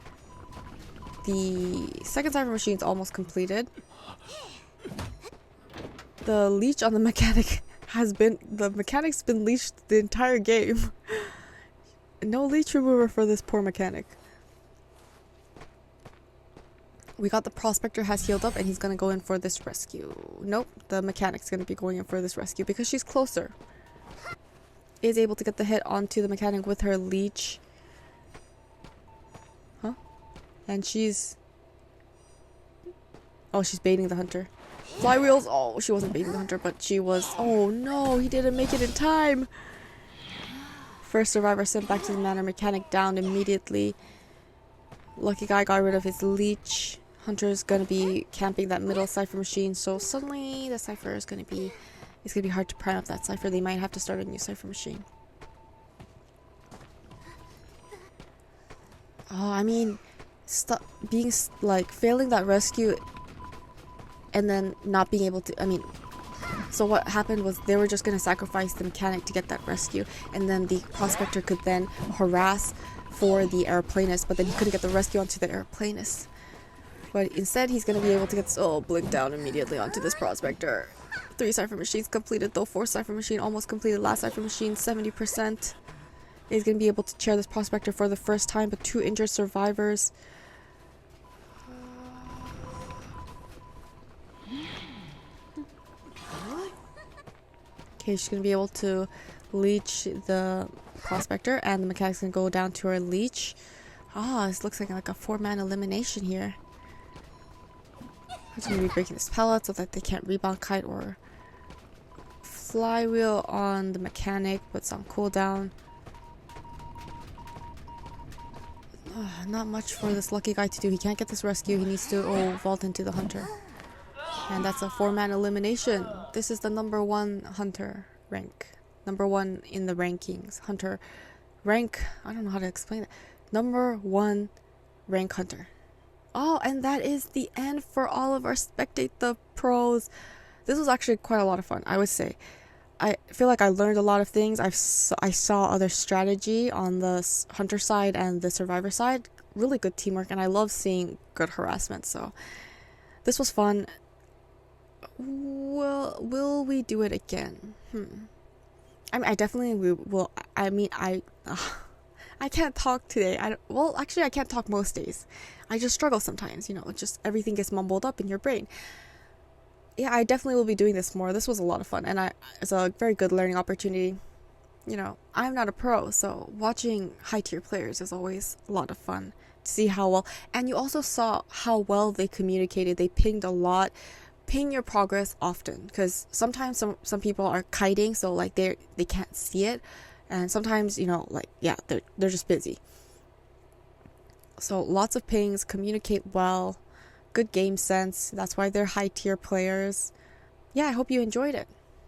The second cipher machine is almost completed. The leech on the mechanic the mechanic's been leashed the entire game. No leech remover for this poor mechanic. We got the prospector has healed up and he's gonna go in for this rescue. Nope, the mechanic's gonna be going in for this rescue because she's closer. Is able to get the hit onto the mechanic with her leech. Huh? And she's... Oh, she's baiting the hunter. Flywheels! Oh, she wasn't baiting the hunter, but she was... Oh no, he didn't make it in time! First survivor sent back to the manor, mechanic down immediately. Lucky guy got rid of his leech. Hunter's gonna be camping that middle cipher machine, so suddenly the cipher is gonna be... It's gonna be hard to prime up that cipher. They might have to start a new cipher machine. Oh, I mean... being, like, failing that rescue... And then not being able to... I mean... So what happened was they were just gonna sacrifice the mechanic to get that rescue. And then the prospector could then harass for the airplanist, but then he couldn't get the rescue onto the airplanist. But instead, he's going to be able to get blink down immediately onto this prospector. 3 cipher machines completed, though. 4th cipher machine almost completed. Last cipher machine, 70%. He's going to be able to chair this prospector for the first time, but 2 injured survivors. Okay, she's going to be able to leech the prospector, and the mechanic's going to go down to her leech. Ah, this looks like a 4-man elimination here. I'm going to be breaking this pallet so that they can't rebound kite or flywheel on the mechanic, but it's on cooldown. Not much for this lucky guy to do. He can't get this rescue. He needs to vault into the hunter. And that's a 4-man elimination. This is the number 1 hunter rank. Number 1 in the rankings. Hunter rank. I don't know how to explain it. Number 1 rank hunter. Oh, and that is the end for all of our Spectate the Pros. This was actually quite a lot of fun, I would say. I feel like I learned a lot of things. I saw other strategy on the hunter side and the survivor side. Really good teamwork, and I love seeing good harassment. So this was fun. Will we do it again? I mean, I definitely will. I mean, I can't talk today. Actually, I can't talk most days. I just struggle sometimes, just everything gets mumbled up in your brain. Yeah, I definitely will be doing this more. This was a lot of fun, and it's a very good learning opportunity. I'm not a pro, so watching high-tier players is always a lot of fun to see how well. And you also saw how well they communicated. They pinged a lot. Ping your progress often, because sometimes some people are kiting, so like they can't see it, and sometimes they're just busy. So lots of pings, communicate well, good game sense. That's why they're high tier players. Yeah, I hope you enjoyed it.